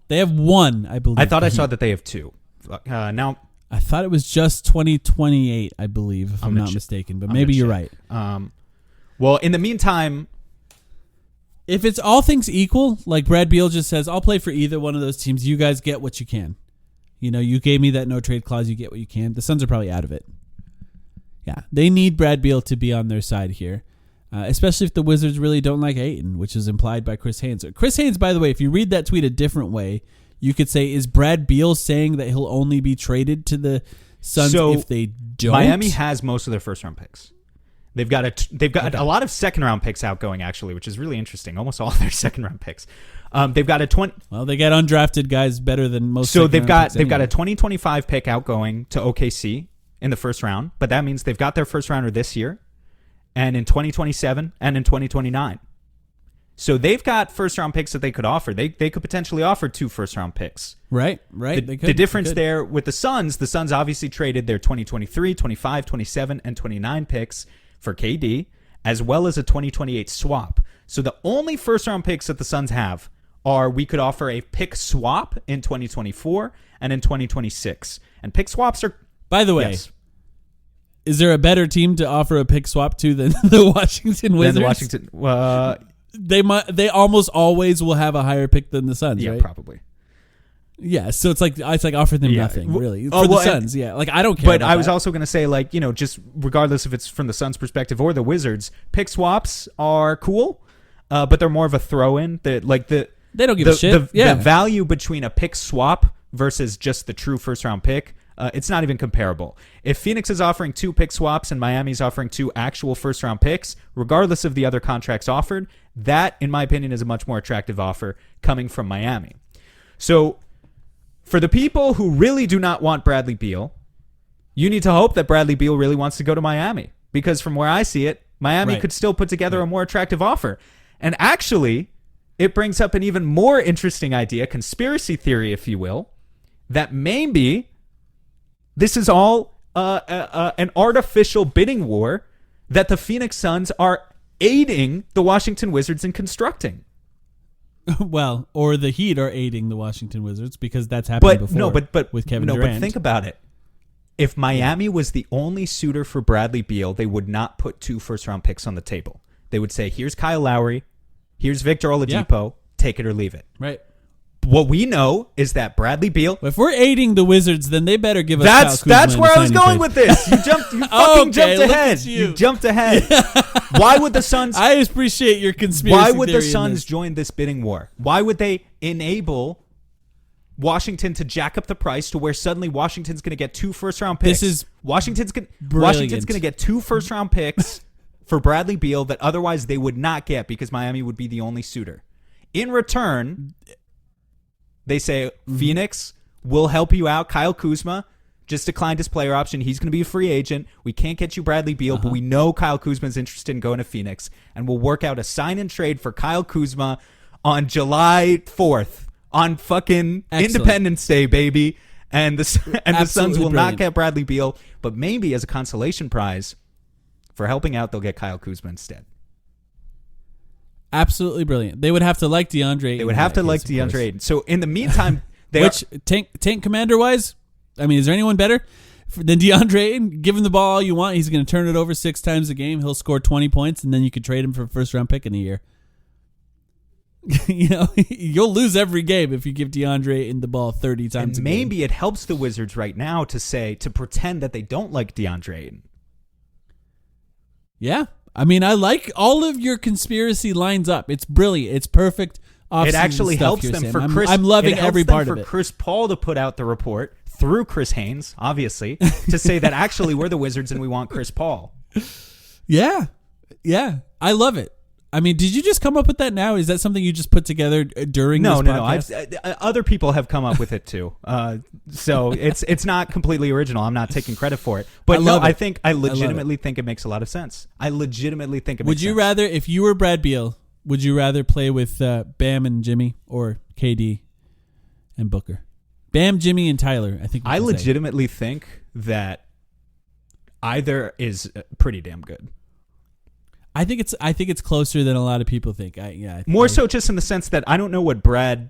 [SPEAKER 1] They have one, I believe.
[SPEAKER 2] I thought I saw that they have two. Now,
[SPEAKER 1] I thought it was just 2028, I believe, if I'm not mistaken. But maybe you're right.
[SPEAKER 2] Well, in the meantime,
[SPEAKER 1] if it's all things equal, like Brad Beal just says, I'll play for either one of those teams. You guys get what you can. You gave me that no trade clause. You get what you can. The Suns are probably out of it. Yeah, they need Brad Beal to be on their side here, especially if the Wizards really don't like Ayton, which is implied by Chris Haynes. Chris Haynes, by the way, if you read that tweet a different way, you could say, is Brad Beal saying that he'll only be traded to the Suns if they don't?
[SPEAKER 2] Miami has most of their first-round picks. They've got a lot of second-round picks outgoing, actually, which is really interesting. Almost all of their second-round picks. They've got a 20.
[SPEAKER 1] Well, they got undrafted guys better than most.
[SPEAKER 2] So they've got a 2025 pick outgoing to OKC in the first round, but that means they've got their first rounder this year, and in 2027 and in 2029. So they've got first-round picks that they could offer. They could potentially offer 2 first-round picks.
[SPEAKER 1] Right.
[SPEAKER 2] The difference there with the Suns obviously traded their 2023, 25, 27, and 29 picks for KD, as well as a 2028 swap. So the only first-round picks that the Suns have are we could offer a pick swap in 2024 and in 2026. And pick swaps are...
[SPEAKER 1] By the way, Is there a better team to offer a pick swap to than the Washington Wizards? They almost always will have a higher pick than the Suns, right?
[SPEAKER 2] Yeah, probably.
[SPEAKER 1] Yeah, so it's like offer them nothing, really. For the Suns, like I don't care.
[SPEAKER 2] But I was also going to say, like, just regardless if it's from the Suns' perspective or the Wizards, pick swaps are cool, but they're more of a throw-in. They don't give a shit. The value between a pick swap versus just the true first-round pick, it's not even comparable. If Phoenix is offering 2 pick swaps and Miami's offering 2 actual first-round picks, regardless of the other contracts offered, that, in my opinion, is a much more attractive offer coming from Miami. So, for the people who really do not want Bradley Beal, you need to hope that Bradley Beal really wants to go to Miami. Because from where I see it, Miami could still put together a more attractive offer. And actually, it brings up an even more interesting idea, conspiracy theory, if you will, that maybe this is all an artificial bidding war that the Phoenix Suns are aiding the Washington Wizards in constructing.
[SPEAKER 1] Well, or the Heat are aiding the Washington Wizards because that's happened before. With Kevin Durant.
[SPEAKER 2] But think about it. If Miami was the only suitor for Bradley Beal, they would not put 2 first-round picks on the table. They would say, here's Kyle Lowry, here's Victor Oladipo, take it or leave it.
[SPEAKER 1] Right.
[SPEAKER 2] What we know is that Bradley Beal...
[SPEAKER 1] If we're aiding the Wizards, then they better give us Kyle Kuzma.
[SPEAKER 2] That's where I was going with this. You fucking jumped ahead. You jumped ahead. Why would the Suns...
[SPEAKER 1] I appreciate your conspiracy
[SPEAKER 2] Why would
[SPEAKER 1] theory
[SPEAKER 2] the Suns join this bidding war? Why would they enable Washington to jack up the price to where suddenly Washington's going to get 2 first-round picks? Washington's going to get 2 first-round picks for Bradley Beal that otherwise they would not get because Miami would be the only suitor. In return... They say, Phoenix, we'll help you out. Kyle Kuzma just declined his player option. He's going to be a free agent. We can't get you Bradley Beal, but we know Kyle Kuzma is interested in going to Phoenix, and we'll work out a sign and trade for Kyle Kuzma on July 4th, on fucking Independence Day, baby. And the Suns will not get Bradley Beal, but maybe as a consolation prize for helping out, they'll get Kyle Kuzma instead.
[SPEAKER 1] Absolutely brilliant. They would have to like DeAndre.
[SPEAKER 2] They would have to like DeAndre. So in the meantime,
[SPEAKER 1] tank commander wise, I mean, is there anyone better than DeAndre? Give him the ball all you want. He's going to turn it over 6 times a game. He'll score 20 points, and then you could trade him for a first-round pick in a year. You'll lose every game if you give DeAndre in the ball 30 times.
[SPEAKER 2] And maybe it helps the Wizards right now to pretend that they don't like DeAndre.
[SPEAKER 1] Yeah. I mean, I like all of your conspiracy lines up. It's brilliant. It's perfect.
[SPEAKER 2] It actually helps them for Chris.
[SPEAKER 1] I'm loving every part of it.
[SPEAKER 2] For Chris Paul to put out the report through Chris Haynes, obviously, to say that actually we're the Wizards and we want Chris Paul.
[SPEAKER 1] Yeah, I love it. I mean, did you just come up with that now? Is that something you just put together during this podcast?
[SPEAKER 2] No. Other people have come up with it too. So it's not completely original. I'm not taking credit for it. But I legitimately think it makes a lot of sense. I legitimately think it makes sense.
[SPEAKER 1] Would you rather, if you were Brad Beal, would you rather play with Bam and Jimmy or KD and Booker? Bam, Jimmy, and Tyler, I think.
[SPEAKER 2] I legitimately think that either is pretty damn good.
[SPEAKER 1] I think it's closer than a lot of people think.
[SPEAKER 2] More so just in the sense that I don't know what Brad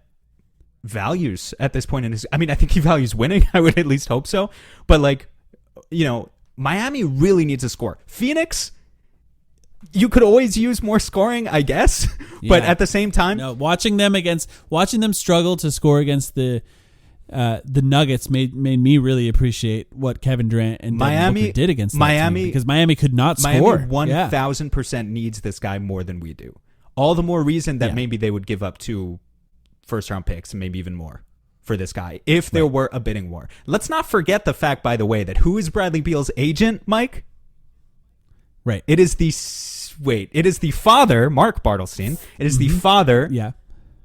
[SPEAKER 2] values at this point in his... I mean, I think he values winning. I would at least hope so. But Miami really needs a score. Phoenix, you could always use more scoring, I guess. Yeah. But at the same time...
[SPEAKER 1] No, watching them struggle to score against the Nuggets made me really appreciate what Kevin Durant and Devin Booker did against Miami, team because Miami could not score.
[SPEAKER 2] Miami 1,000% needs this guy more than we do. All the more reason that maybe they would give up 2 first-round picks and maybe even more for this guy if there were a bidding war. Let's not forget the fact, by the way, that who is Bradley Beal's agent, Mike?
[SPEAKER 1] Right.
[SPEAKER 2] It is the father, Mark Bartelstein. It is the father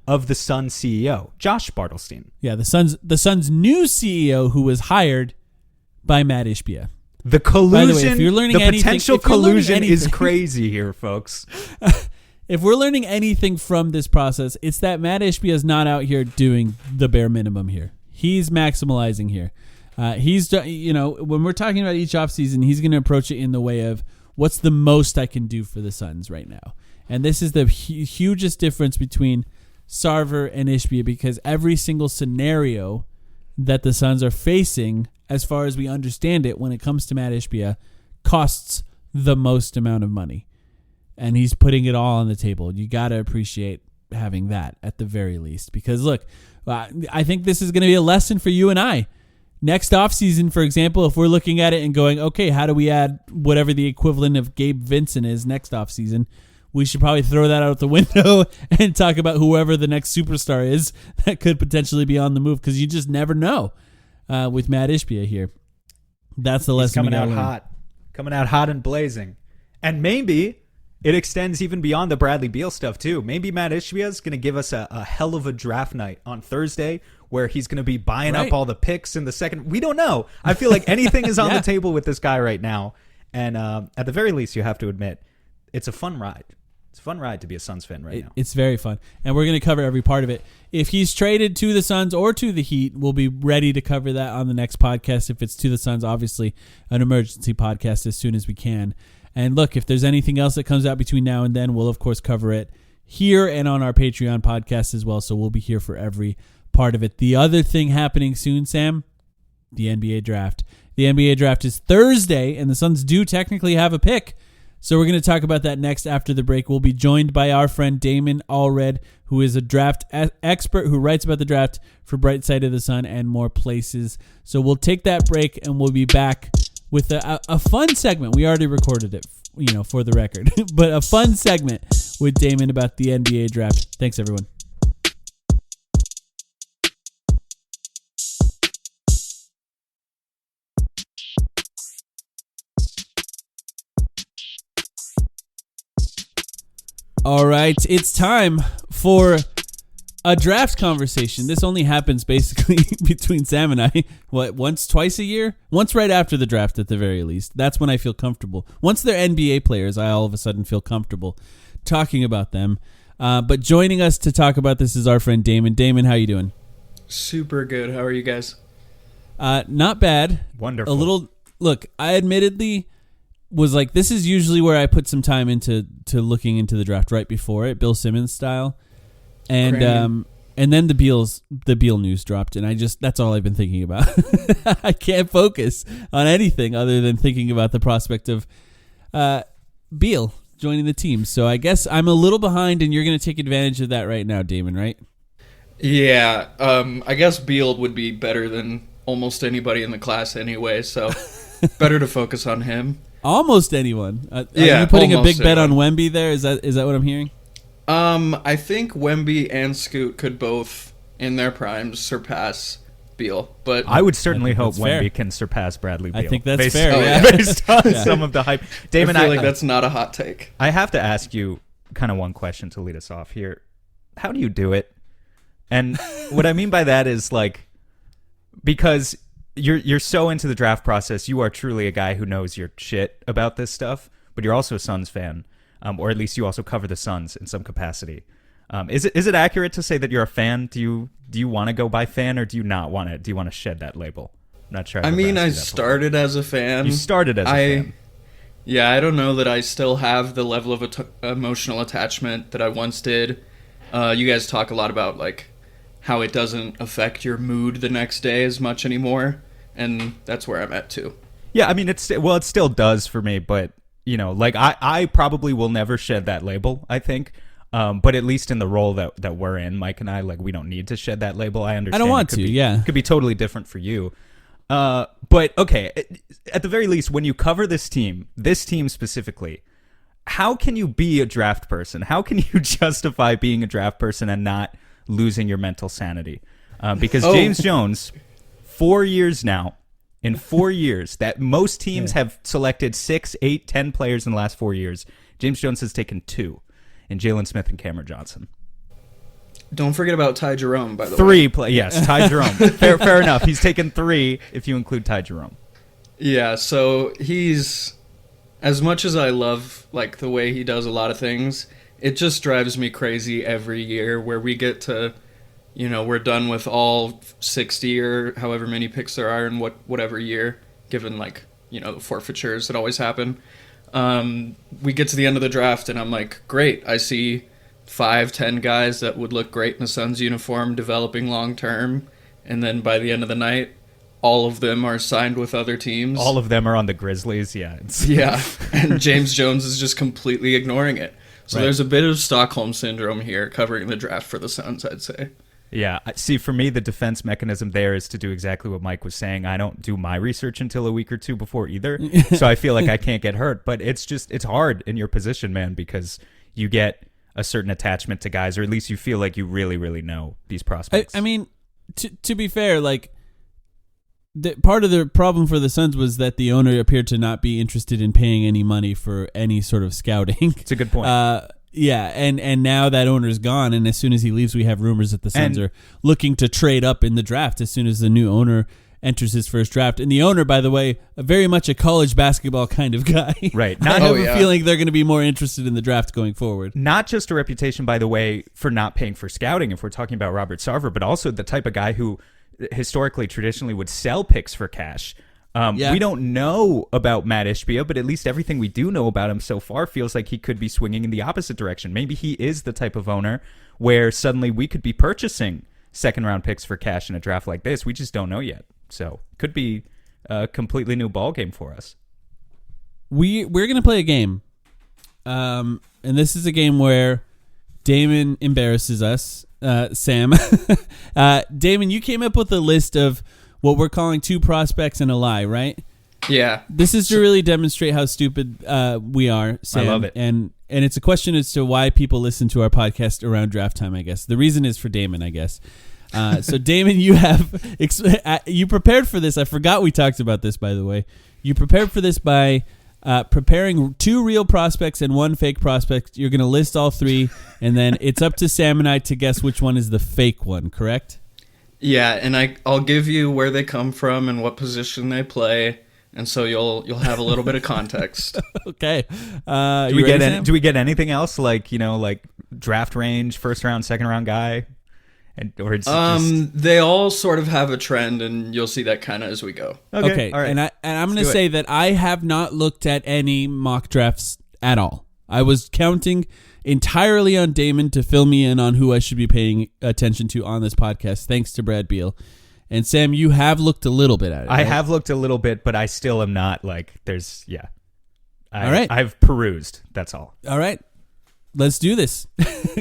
[SPEAKER 2] of the Suns CEO, Josh Bartelstein.
[SPEAKER 1] Yeah, the Suns' new CEO who was hired by Matt Ishbia.
[SPEAKER 2] The collusion, by the way,
[SPEAKER 1] if you're learning
[SPEAKER 2] potential collusion is crazy here, folks.
[SPEAKER 1] If we're learning anything from this process, it's that Matt Ishbia is not out here doing the bare minimum here. He's maximalizing here. When we're talking about each offseason, he's going to approach it in the way of what's the most I can do for the Suns right now. And this is the hugest difference between Sarver and Ishbia, because every single scenario that the Suns are facing, as far as we understand it, when it comes to Matt Ishbia, costs the most amount of money. And he's putting it all on the table. You got to appreciate having that at the very least. Because, look, I think this is going to be a lesson for you and I. Next offseason, for example, if we're looking at it and going, okay, how do we add whatever the equivalent of Gabe Vincent is next offseason? We should probably throw that out the window and talk about whoever the next superstar is that could potentially be on the move, because you just never know with Matt Ishbia here. That's the lesson.
[SPEAKER 2] He's coming out hot and blazing. And maybe it extends even beyond the Bradley Beal stuff, too. Maybe Matt Ishbia is going to give us a hell of a draft night on Thursday where he's going to be buying up all the picks in the second. We don't know. I feel like anything is on the table with this guy right now. And at the very least, you have to admit, it's a fun ride. It's a fun ride to be a Suns fan right now.
[SPEAKER 1] It's very fun. And we're going to cover every part of it. If he's traded to the Suns or to the Heat, we'll be ready to cover that on the next podcast. If it's to the Suns, obviously an emergency podcast as soon as we can. And look, if there's anything else that comes out between now and then, we'll, of course, cover it here and on our Patreon podcast as well. So we'll be here for every part of it. The other thing happening soon, Sam, the NBA draft. The NBA draft is Thursday, and the Suns do technically have a pick. So we're going to talk about that next after the break. We'll be joined by our friend Damon Allred, who is a draft expert who writes about the draft for Bright Side of the Sun and more places. So we'll take that break, and we'll be back with a fun segment. We already recorded it, for the record. But a fun segment with Damon about the NBA draft. Thanks, everyone. All right, it's time for a draft conversation. This only happens basically between Sam and I, twice a year? Once right after the draft at the very least. That's when I feel comfortable. Once they're NBA players, I all of a sudden feel comfortable talking about them. But joining us to talk about this is our friend Damon. Damon, how you doing?
[SPEAKER 3] Super good. How are you guys?
[SPEAKER 1] Not bad.
[SPEAKER 2] Wonderful.
[SPEAKER 1] Look, I admittedly was like, this is usually where I put some time into looking into the draft right before it, Bill Simmons style. And then the Beal news dropped, and that's all I've been thinking about. I can't focus on anything other than thinking about the prospect of Beal joining the team. So I guess I'm a little behind, and you're going to take advantage of that right now, Damon, right?
[SPEAKER 3] Yeah, I guess Beal would be better than almost anybody in the class anyway, so better to focus on him.
[SPEAKER 1] Almost anyone. Are you putting a big bet on Wemby there? Is that what I'm hearing?
[SPEAKER 3] I think Wemby and Scoot could both, in their primes, surpass Beal. But
[SPEAKER 2] I would certainly hope Wemby can surpass Bradley Beal.
[SPEAKER 1] I think that's fair.
[SPEAKER 2] Based on some of the hype. Damon,
[SPEAKER 3] I feel like that's not a hot take.
[SPEAKER 2] I have to ask you kind of one question to lead us off here. How do you do it? And what I mean by that is, like, because you're so into the draft process, you are truly a guy who knows your shit about this stuff, but you're also a Suns fan. Or at least you also cover the Suns in some capacity. Is it accurate to say that you're a fan? Do you want to go by fan, or do you not want to? Do you want to shed that label? I'm not sure.
[SPEAKER 3] I started as a fan.
[SPEAKER 2] You started as a fan.
[SPEAKER 3] Yeah, I don't know that I still have the level of emotional attachment that I once did. You guys talk a lot about like how it doesn't affect your mood the next day as much anymore, and that's where I'm at too.
[SPEAKER 2] Yeah, I mean it still does for me, but like I probably will never shed that label, I think. But at least in the role that we're in, Mike and I, like, we don't need to shed that label. I understand.
[SPEAKER 1] I don't want to,
[SPEAKER 2] It could be totally different for you. But, okay, at the very least, when you cover this team specifically, how can you be a draft person? How can you justify being a draft person and not losing your mental sanity? Because James Jones, 4 years now, in 4 years, that most teams have selected 6, 8, 10 players in the last 4 years. James Jones has taken 2, in Jalen Smith and Cameron Johnson.
[SPEAKER 3] Don't forget about Ty Jerome, by the way.
[SPEAKER 2] Yes, Ty Jerome. Fair enough. He's taken 3 if you include Ty Jerome.
[SPEAKER 3] Yeah, so he's, as much as I love like the way he does a lot of things, it just drives me crazy every year where we get to, we're done with all 60 or however many picks there are in whatever year, given like, the forfeitures that always happen. We get to the end of the draft and I'm like, great, I see 5-10 guys that would look great in the Suns uniform developing long term, and then by the end of the night all of them are signed with other teams.
[SPEAKER 2] All of them are on the Grizzlies. Yeah.
[SPEAKER 3] Yeah, and James Jones is just completely ignoring it. So there's a bit of Stockholm syndrome here covering the draft for the Suns, I'd say.
[SPEAKER 2] Yeah. See, for me, the defense mechanism there is to do exactly what Mike was saying. I don't do my research until a week or two before either. So I feel like I can't get hurt. But it's hard in your position, man, because you get a certain attachment to guys, or at least you feel like you really, really know these prospects.
[SPEAKER 1] I mean, to be fair, like, part of the problem for the Suns was that the owner appeared to not be interested in paying any money for any sort of scouting.
[SPEAKER 2] It's a good point.
[SPEAKER 1] Yeah, and now that owner's gone, and as soon as he leaves, we have rumors that the Suns are looking to trade up in the draft as soon as the new owner enters his first draft. And the owner, by the way, very much a college basketball kind of guy.
[SPEAKER 2] Right.
[SPEAKER 1] I have a feeling they're going to be more interested in the draft going forward.
[SPEAKER 2] Not just a reputation, by the way, for not paying for scouting, if we're talking about Robert Sarver, but also the type of guy who historically, traditionally would sell picks for cash. We don't know about Matt Ishbia, but at least everything we do know about him so far feels like he could be swinging in the opposite direction. Maybe he is the type of owner where suddenly we could be purchasing second-round picks for cash in a draft like this. We just don't know yet. So could be a completely new ball game for us.
[SPEAKER 1] We're going to play a game. And this is a game where Damon embarrasses us. Sam. Damon, you came up with a list of what we're calling 2 prospects and a lie, right?
[SPEAKER 3] Yeah.
[SPEAKER 1] This is to really demonstrate how stupid we are, Sam.
[SPEAKER 2] I love it.
[SPEAKER 1] And it's a question as to why people listen to our podcast around draft time, I guess. The reason is for Damon, I guess. So, Damon, you prepared for this. I forgot we talked about this, by the way. You prepared for this by preparing 2 real prospects and 1 fake prospect. You're going to list all 3, and then it's up to Sam and I to guess which one is the fake one, correct?
[SPEAKER 3] Yeah, and I'll give you where they come from and what position they play, and so you'll have a little bit of context.
[SPEAKER 1] Okay.
[SPEAKER 2] Do we get anything else, like draft range, first round, second round guy?
[SPEAKER 3] They all sort of have a trend, and you'll see that kind of as we go.
[SPEAKER 1] Okay. All right. And I'm going to say that I have not looked at any mock drafts at all. I was counting entirely on Damon to fill me in on who I should be paying attention to on this podcast, thanks to Brad Beal. And Sam, you have looked a little bit at it.
[SPEAKER 2] I have looked a little bit, but I still am not all right. I've perused. That's all.
[SPEAKER 1] All right. Let's do this.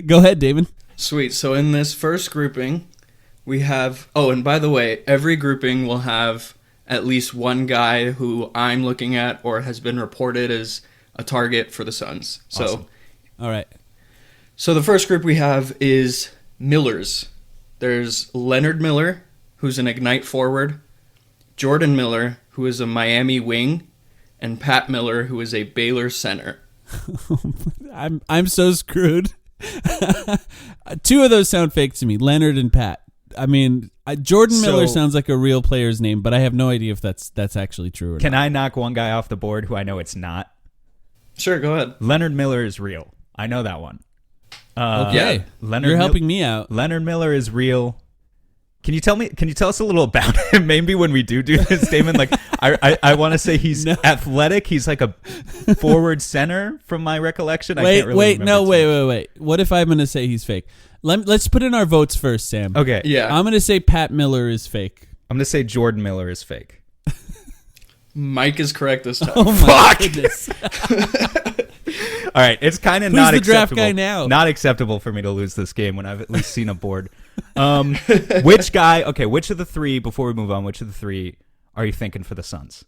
[SPEAKER 1] Go ahead, Damon.
[SPEAKER 3] Sweet. So in this first grouping, we have... Oh, and by the way, every grouping will have at least one guy who I'm looking at or has been reported as a target for the Suns.
[SPEAKER 1] Awesome. All right.
[SPEAKER 3] So the first group we have is Millers. There's Leonard Miller, who's an Ignite forward, Jordan Miller, who is a Miami wing, and Pat Miller, who is a Baylor center.
[SPEAKER 1] I'm so screwed. 2 of those sound fake to me, Leonard and Pat. I mean, Jordan Miller sounds like a real player's name, but I have no idea if that's actually true or not.
[SPEAKER 2] Can I knock one guy off the board who I know it's not?
[SPEAKER 3] Sure, go ahead.
[SPEAKER 2] Leonard Miller is real. I know that one.
[SPEAKER 1] Okay, you're helping me out.
[SPEAKER 2] Leonard Miller is real. Can you tell us a little about him? Maybe when we do this, Damon. Like, I want to say he's athletic. He's like a forward center, from my recollection.
[SPEAKER 1] Wait. What if I'm going to say he's fake? Let's put in our votes first, Sam.
[SPEAKER 2] Okay.
[SPEAKER 3] Yeah.
[SPEAKER 1] I'm going to say Pat Miller is fake.
[SPEAKER 2] I'm going to say Jordan Miller is fake.
[SPEAKER 3] Mike is correct this time.
[SPEAKER 1] Oh my goodness.
[SPEAKER 2] All right, it's kind of not
[SPEAKER 1] the
[SPEAKER 2] acceptable.
[SPEAKER 1] Draft guy now?
[SPEAKER 2] Not acceptable for me to lose this game when I've at least seen a board. Which guy? Okay, which of the 3? Before we move on, which of the 3 are you thinking for the Suns?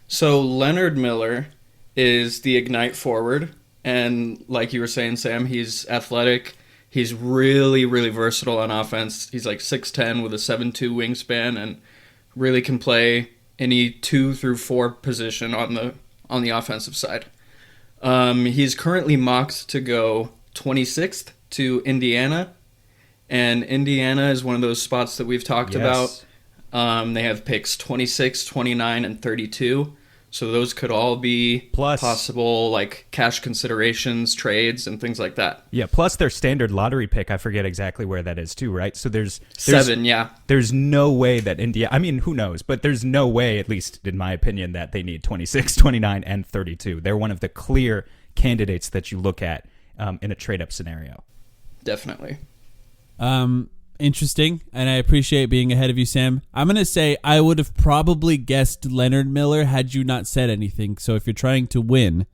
[SPEAKER 3] So Leonard Miller is the Ignite forward, and like you were saying, Sam, he's athletic. He's really, really versatile on offense. He's like 6'10" with a 7'2" wingspan, and really can play any 2 through 4 position on the offensive side. He's currently mocked to go 26th to Indiana, and Indiana is one of those spots that we've talked about. They have picks 26, 29, and 32, so those could all be possible like cash considerations, trades, and things like that.
[SPEAKER 2] Yeah, plus their standard lottery pick, I forget exactly where that is too, right? So there's
[SPEAKER 3] 7, yeah.
[SPEAKER 2] There's no way that Indiana, I mean, who knows, but there's no way, at least in my opinion, that they need 26, 29, and 32. They're one of the clear candidates that you look at in a trade-up scenario.
[SPEAKER 3] Definitely.
[SPEAKER 1] interesting, and I appreciate being ahead of you, Sam. I'm going to say I would have probably guessed Leonard Miller had you not said anything. So if you're trying to win,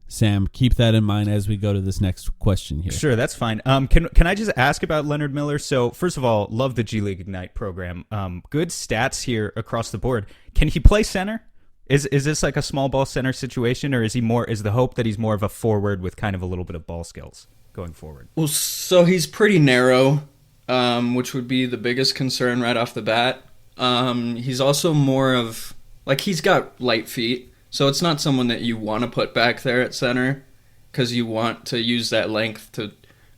[SPEAKER 1] Sam, keep that in mind as we go to this next question here.
[SPEAKER 2] Sure, that's fine. Can I just ask about Leonard Miller? So first of all, love the G League Ignite program. Good stats here across the board. Can he play center? Is this like a small ball center situation, or is the hope that he's more of a forward with kind of a little bit of ball skills going forward?
[SPEAKER 3] Well, so he's pretty narrow, which would be the biggest concern right off the bat. He's also more of, like, he's got light feet. So it's not someone that you want to put back there at center because you want to use that length to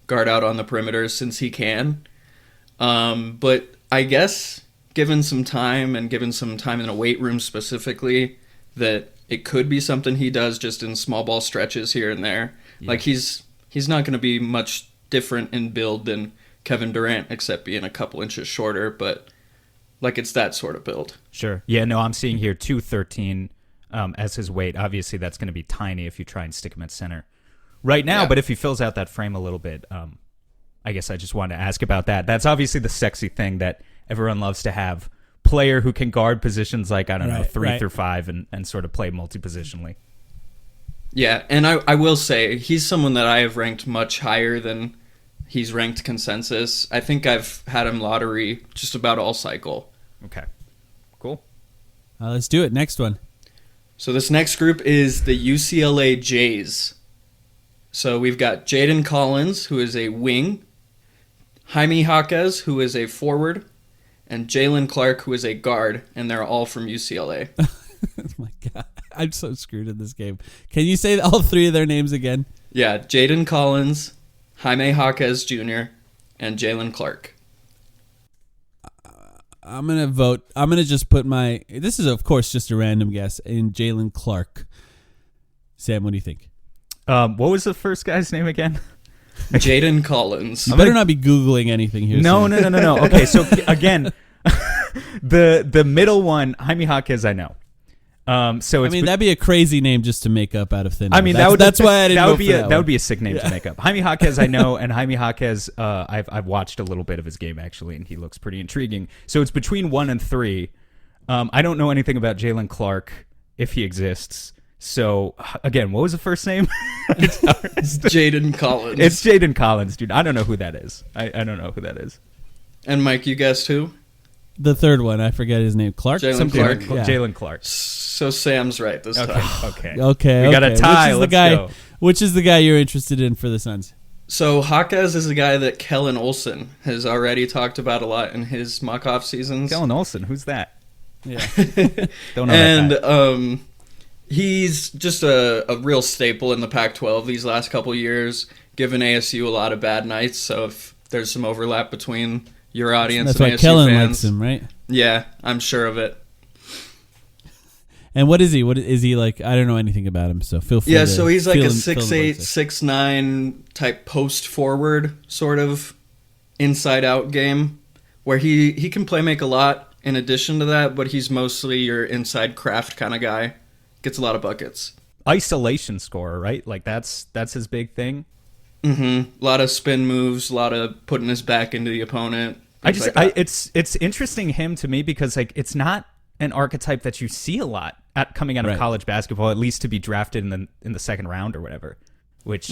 [SPEAKER 3] guard out on the perimeter since he can. But I guess given some time and given some time in a weight room specifically, that it could be something he does just in small ball stretches here and there. Yeah. Like he's not going to be much different in build than Kevin Durant except being a couple inches shorter, but like it's that sort of build.
[SPEAKER 2] Sure. Yeah, no, I'm seeing here 213 as his weight. Obviously, that's going to be tiny if you try and stick him at center right now. Yeah. But if he fills out that frame a little bit, I guess I just wanted to ask about that. That's obviously the sexy thing that everyone loves to have. Player who can guard positions like, I don't know, 3 through 5 and sort of play multi-positionally.
[SPEAKER 3] Yeah, and I will say, he's someone that I have ranked much higher than he's ranked consensus. I think I've had him lottery just about all cycle.
[SPEAKER 2] Okay, cool.
[SPEAKER 1] Let's do it. Next one.
[SPEAKER 3] So this next group is the UCLA Jays. So we've got Jaden Collins, who is a wing, Jaime Jaquez, who is a forward, and Jalen Clark, who is a guard, and they're all from UCLA.
[SPEAKER 1] Oh my God. I'm so screwed in this game. Can you say all three of their names again?
[SPEAKER 3] Yeah, Jaden Collins, Jaime Jaquez Jr., and Jalen Clark.
[SPEAKER 1] I'm going to vote. I'm going to just put this is, of course, just a random guess, in Jalen Clark. Sam, what do you think?
[SPEAKER 2] What was the first guy's name again?
[SPEAKER 3] Jaden Collins.
[SPEAKER 1] You better not be Googling anything here.
[SPEAKER 2] No. Okay, so again, the middle one, Jaime Jaquez, I know. So it's,
[SPEAKER 1] that'd be a crazy name just to make up out of thin air.
[SPEAKER 2] I mean, that's why I didn't go for that. That would be a sick name to make up. Jaime Jaquez, I know, and Jaime Jaquez, I've watched a little bit of his game actually, and he looks pretty intriguing. So it's between 1 and 3. I don't know anything about Jalen Clark if he exists. So again, what was the first name?
[SPEAKER 3] Jaden Collins.
[SPEAKER 2] It's Jaden Collins, dude. I don't know who that is. I don't know who that is.
[SPEAKER 3] And Mike, you guessed who?
[SPEAKER 1] The third one, I forget his name. Clark?
[SPEAKER 3] Jalen Clark.
[SPEAKER 2] Yeah. Jalen Clark.
[SPEAKER 3] So Sam's right this time.
[SPEAKER 2] Okay. We got a tie. Let's go.
[SPEAKER 1] Which is the guy you're interested in for the Suns?
[SPEAKER 3] So Jaquez is a guy that Kellen Olson has already talked about a lot in his mock-off seasons.
[SPEAKER 2] Kellen Olson, who's that?
[SPEAKER 1] Yeah.
[SPEAKER 2] Don't know that guy.
[SPEAKER 3] And he's just a real staple in the Pac-12 these last couple years, given ASU a lot of bad nights. So if there's some overlap between your audience
[SPEAKER 1] and
[SPEAKER 3] ASU
[SPEAKER 1] fans. That's why Kellen
[SPEAKER 3] fans,
[SPEAKER 1] likes him, right?
[SPEAKER 3] Yeah, I'm sure of it.
[SPEAKER 1] And what is he? What is he like? I don't know anything about him, so feel free.
[SPEAKER 3] Yeah, so he's like a 6'8", 6'9" type post forward sort of inside out game where he can play make a lot in addition to that, but he's mostly your inside craft kind of guy. Gets a lot of buckets.
[SPEAKER 2] Isolation scorer, right? Like that's his big thing.
[SPEAKER 3] Mm-hmm. A lot of spin moves, a lot of putting his back into the opponent.
[SPEAKER 2] It's interesting him to me because like it's not an archetype that you see a lot coming out of college basketball, at least to be drafted in the second round or whatever. Which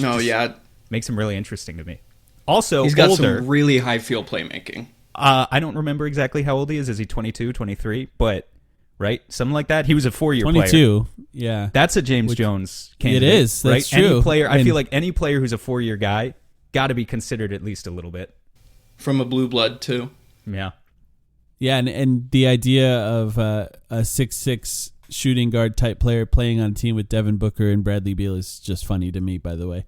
[SPEAKER 2] makes him really interesting to me. Also,
[SPEAKER 3] he's got some really high field playmaking.
[SPEAKER 2] I don't remember exactly how old he is. Is he 22, 23? But right, something like that. He was a 4-year player.
[SPEAKER 1] 22. Yeah,
[SPEAKER 2] that's a James Jones candidate.
[SPEAKER 1] It is. That's
[SPEAKER 2] right?
[SPEAKER 1] true.
[SPEAKER 2] Any player, I feel like any player who's a 4-year guy got to be considered at least a little bit
[SPEAKER 3] from a blue blood too.
[SPEAKER 2] Yeah.
[SPEAKER 1] Yeah, and the idea of a 6'6" shooting guard type player playing on a team with Devin Booker and Bradley Beal is just funny to me, by the way.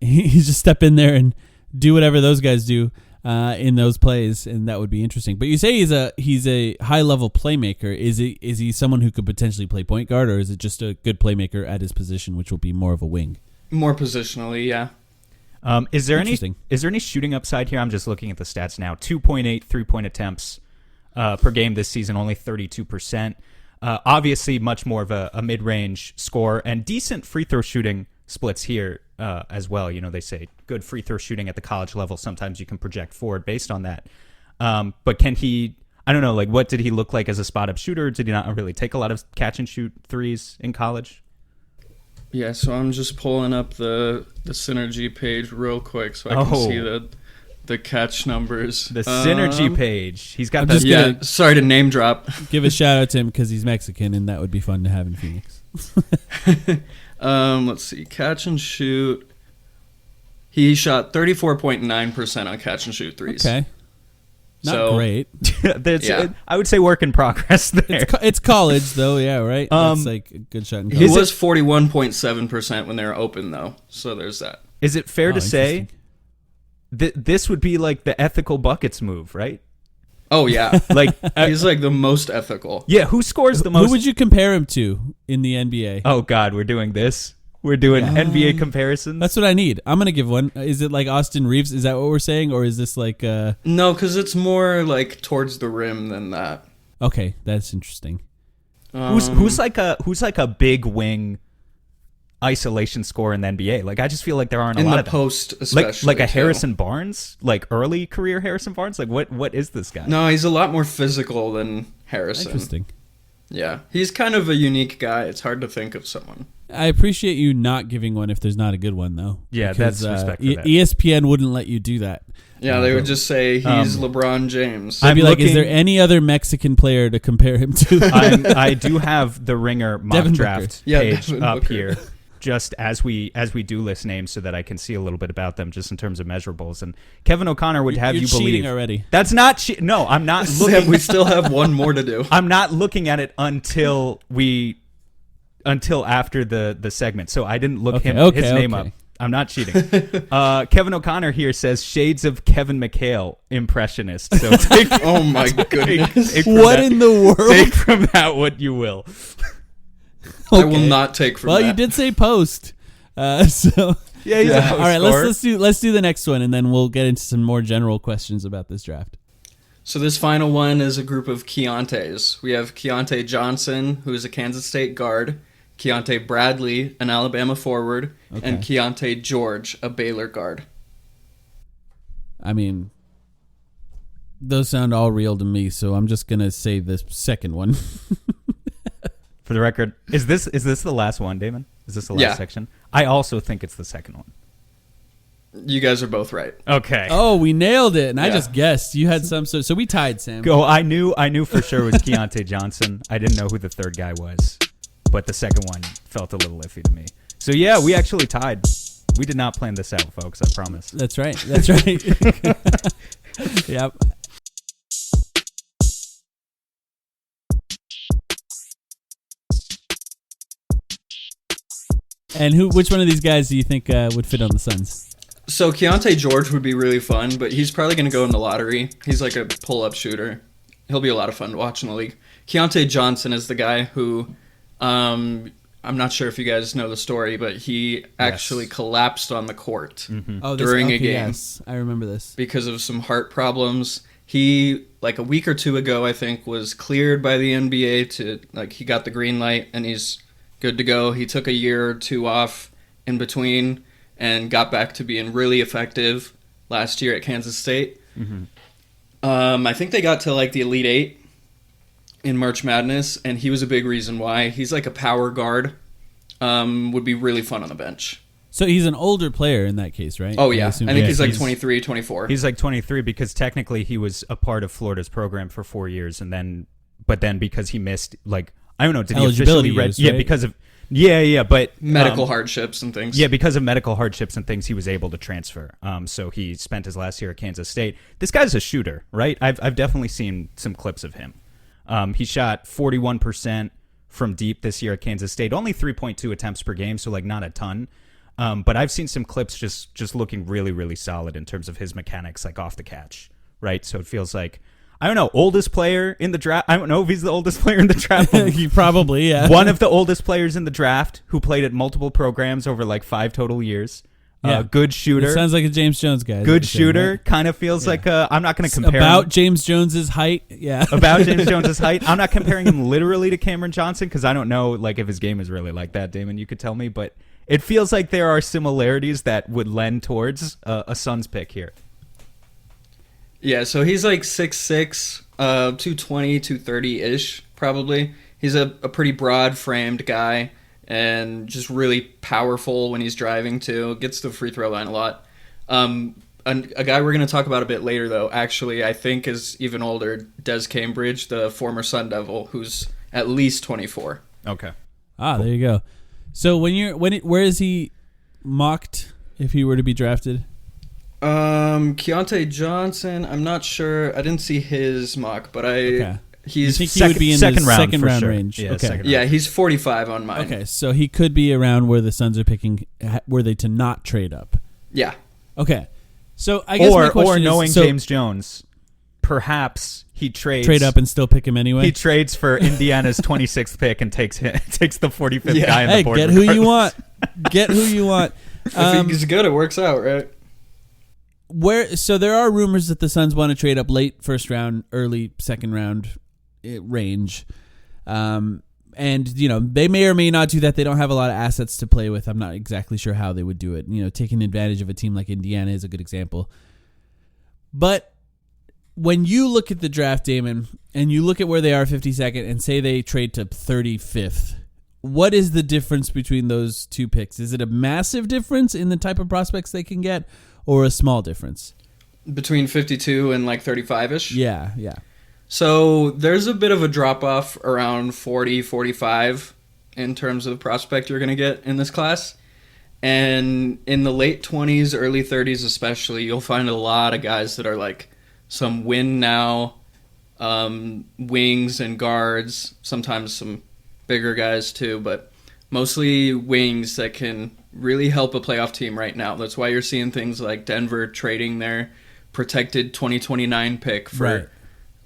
[SPEAKER 1] He just step in there and do whatever those guys do in those plays, and that would be interesting. But you say he's a high-level playmaker. Is he someone who could potentially play point guard, or is it just a good playmaker at his position, which will be more of a wing?
[SPEAKER 3] More positionally, yeah.
[SPEAKER 2] Is there any shooting upside here? I'm just looking at the stats now. 2.8 3-point attempts per game this season, only 32%. Obviously, much more of a mid-range score and decent free throw shooting splits here. as well. They say good free throw shooting at the college level. Sometimes you can project forward based on that. But can he? I don't know. Like, what did he look like as a spot up shooter? Did he not really take a lot of catch and shoot threes in college?
[SPEAKER 3] Yeah, so I'm just pulling up the synergy page real quick so I can see the catch numbers.
[SPEAKER 2] The synergy page. He's got
[SPEAKER 1] the.
[SPEAKER 3] Yeah, sorry to name drop.
[SPEAKER 1] Give a shout out to him because he's Mexican, and that would be fun to have in Phoenix.
[SPEAKER 3] Let's see. Catch and shoot. He shot 34.9% on catch and shoot threes.
[SPEAKER 1] Okay. Not great.
[SPEAKER 2] I would say work in progress there.
[SPEAKER 1] It's college, though. Yeah, right? That's like a good shot in college.
[SPEAKER 3] He was 41.7% when they were open, though. So there's that.
[SPEAKER 2] Is it fair to say that this would be like the ethical buckets move, right?
[SPEAKER 3] Oh, yeah. He's like the most ethical.
[SPEAKER 2] Yeah, who scores the most?
[SPEAKER 1] Who would you compare him to in the NBA?
[SPEAKER 2] Oh, God, we're doing this. We're doing NBA comparisons.
[SPEAKER 1] That's what I need. I'm going to give one. Is it like Austin Reeves? Is that what we're saying? Or is this like...
[SPEAKER 3] No, because it's more like towards the rim than that.
[SPEAKER 1] Okay, that's interesting.
[SPEAKER 2] Who's like a big wing isolation scorer in the NBA? Like, I just feel like there aren't a lot of them.
[SPEAKER 3] In the post, especially.
[SPEAKER 2] Like a Harrison Barnes? Like early career Harrison Barnes? Like, what is this guy?
[SPEAKER 3] No, he's a lot more physical than Harrison.
[SPEAKER 1] Interesting.
[SPEAKER 3] Yeah, he's kind of a unique guy. It's hard to think of someone.
[SPEAKER 1] I appreciate you not giving one if there's not a good one, though.
[SPEAKER 2] Yeah, that's respect for that.
[SPEAKER 1] ESPN wouldn't let you do that.
[SPEAKER 3] Yeah, they would just say he's LeBron James.
[SPEAKER 1] I'd be like, is there any other Mexican player to compare him to?
[SPEAKER 2] I do have the Ringer mock draft page up here, just as we do list names so that I can see a little bit about them just in terms of measurables. And Kevin O'Connor would have you believe.
[SPEAKER 1] Cheating already.
[SPEAKER 2] That's not No, I'm not looking.
[SPEAKER 3] We still have one more to do.
[SPEAKER 2] I'm not looking at it until after the segment. So I didn't look his name up. I'm not cheating. Kevin O'Connor here says shades of Kevin McHale impressionist. So take,
[SPEAKER 3] oh my goodness.
[SPEAKER 1] What in the world?
[SPEAKER 2] Take from that what you will.
[SPEAKER 3] Okay. I will not take from that.
[SPEAKER 1] Well, you did say post. So
[SPEAKER 2] yeah, he's a post
[SPEAKER 1] all right,
[SPEAKER 2] scorer.
[SPEAKER 1] let's do the next one, and then we'll get into some more general questions about this draft.
[SPEAKER 3] So this final one is a group of Keontaes. We have Keontae Johnson, who is a Kansas State guard, Keontae Bradley, an Alabama forward, and Keontae George, a Baylor guard.
[SPEAKER 1] I mean, those sound all real to me, so I'm just gonna say the second one.
[SPEAKER 2] For the record, is this the last one, Damon? Is this the last section? I also think it's the second one.
[SPEAKER 3] You guys are both right.
[SPEAKER 2] Okay.
[SPEAKER 1] Oh, we nailed it, and I just guessed. You had some, so we tied, Sam.
[SPEAKER 2] Go. I knew for sure it was Keontae Johnson. I didn't know who the third guy was, but the second one felt a little iffy to me. So yeah, we actually tied. We did not plan this out, folks. I promise.
[SPEAKER 1] That's right. That's right. Yep. And which one of these guys do you think would fit on the Suns?
[SPEAKER 3] So Keontae George would be really fun, but he's probably going to go in the lottery. He's like a pull-up shooter. He'll be a lot of fun to watch in the league. Keontae Johnson is the guy who, I'm not sure if you guys know the story, but he actually collapsed on the court during a game.
[SPEAKER 1] Yes, I remember this.
[SPEAKER 3] Because of some heart problems. He, like a week or two ago, I think, was cleared by the NBA to, he got the green light, and he's good to go. He took a year or two off in between and got back to being really effective last year at Kansas State. I think they got to the Elite Eight in March Madness, and he was a big reason why. He's like a power guard. Would be really fun on the bench.
[SPEAKER 1] So he's an older player in that case, right?
[SPEAKER 3] Oh, yeah. I think he's 23, 24.
[SPEAKER 2] He's 23 because technically he was a part of Florida's program for 4 years, but then because he missed, I don't know, did he officially
[SPEAKER 1] right?
[SPEAKER 2] because of but
[SPEAKER 3] medical hardships and things.
[SPEAKER 2] Yeah, because of medical hardships and things, he was able to transfer. So he spent his last year at Kansas State. This guy's a shooter, right? I've definitely seen some clips of him. He shot 41% from deep this year at Kansas State, only 3.2 attempts per game, so not a ton. But I've seen some clips just looking really, really solid in terms of his mechanics, off the catch, right? So it feels like, I don't know, oldest player in the draft. I don't know if he's the oldest player in the draft.
[SPEAKER 1] He probably, yeah.
[SPEAKER 2] One of the oldest players in the draft who played at multiple programs over 5 total years. Good shooter.
[SPEAKER 1] It sounds like a James Jones guy.
[SPEAKER 2] Good shooter. Right? Kind of feels like I'm not going to compare
[SPEAKER 1] about
[SPEAKER 2] him.
[SPEAKER 1] James Jones's height. Yeah.
[SPEAKER 2] About James Jones's height. I'm not comparing him literally to Cameron Johnson because I don't know if his game is really like that, Damon. You could tell me, but it feels like there are similarities that would lend towards a Suns pick here.
[SPEAKER 3] Yeah, so he's like 6'6", 220, 230-ish, probably. He's a pretty broad-framed guy and just really powerful when he's driving, too. Gets to the free throw line a lot. A guy we're going to talk about a bit later, though, actually, I think is even older, Des Cambridge, the former Sun Devil, who's at least 24.
[SPEAKER 2] Okay.
[SPEAKER 1] Cool. There you go. So where is he mocked if he were to be drafted?
[SPEAKER 3] Keontae Johnson, I'm not sure. I didn't see his mock, but he's
[SPEAKER 1] you think he would be in the second round
[SPEAKER 2] sure.
[SPEAKER 1] range?
[SPEAKER 2] Yeah,
[SPEAKER 1] okay.
[SPEAKER 3] Yeah, he's 45 on mine.
[SPEAKER 1] Okay, so he could be around where the Suns are picking, were they to not trade up.
[SPEAKER 3] Yeah.
[SPEAKER 1] Okay. So I guess my question is,
[SPEAKER 2] knowing James Jones, perhaps he trade
[SPEAKER 1] up and still pick him anyway.
[SPEAKER 2] He trades for Indiana's 26th pick and takes the 45th guy on the board.
[SPEAKER 1] Get who you want. Get who you want.
[SPEAKER 3] If he's good, it works out, right?
[SPEAKER 1] So there are rumors that the Suns want to trade up late first round, early second round range. And, they may or may not do that. They don't have a lot of assets to play with. I'm not exactly sure how they would do it. Taking advantage of a team like Indiana is a good example. But when you look at the draft, Damon, and you look at where they are 52nd and say they trade to 35th, what is the difference between those two picks? Is it a massive difference in the type of prospects they can get or a small difference?
[SPEAKER 3] Between 52 and like 35-ish?
[SPEAKER 1] Yeah.
[SPEAKER 3] So there's a bit of a drop-off around 40, 45 in terms of prospect you're going to get in this class. And in the late 20s, early 30s especially, you'll find a lot of guys that are like some win now, wings and guards, sometimes some bigger guys too, but mostly wings that can really help a playoff team right now. That's why you're seeing things like Denver trading their protected 2029 pick for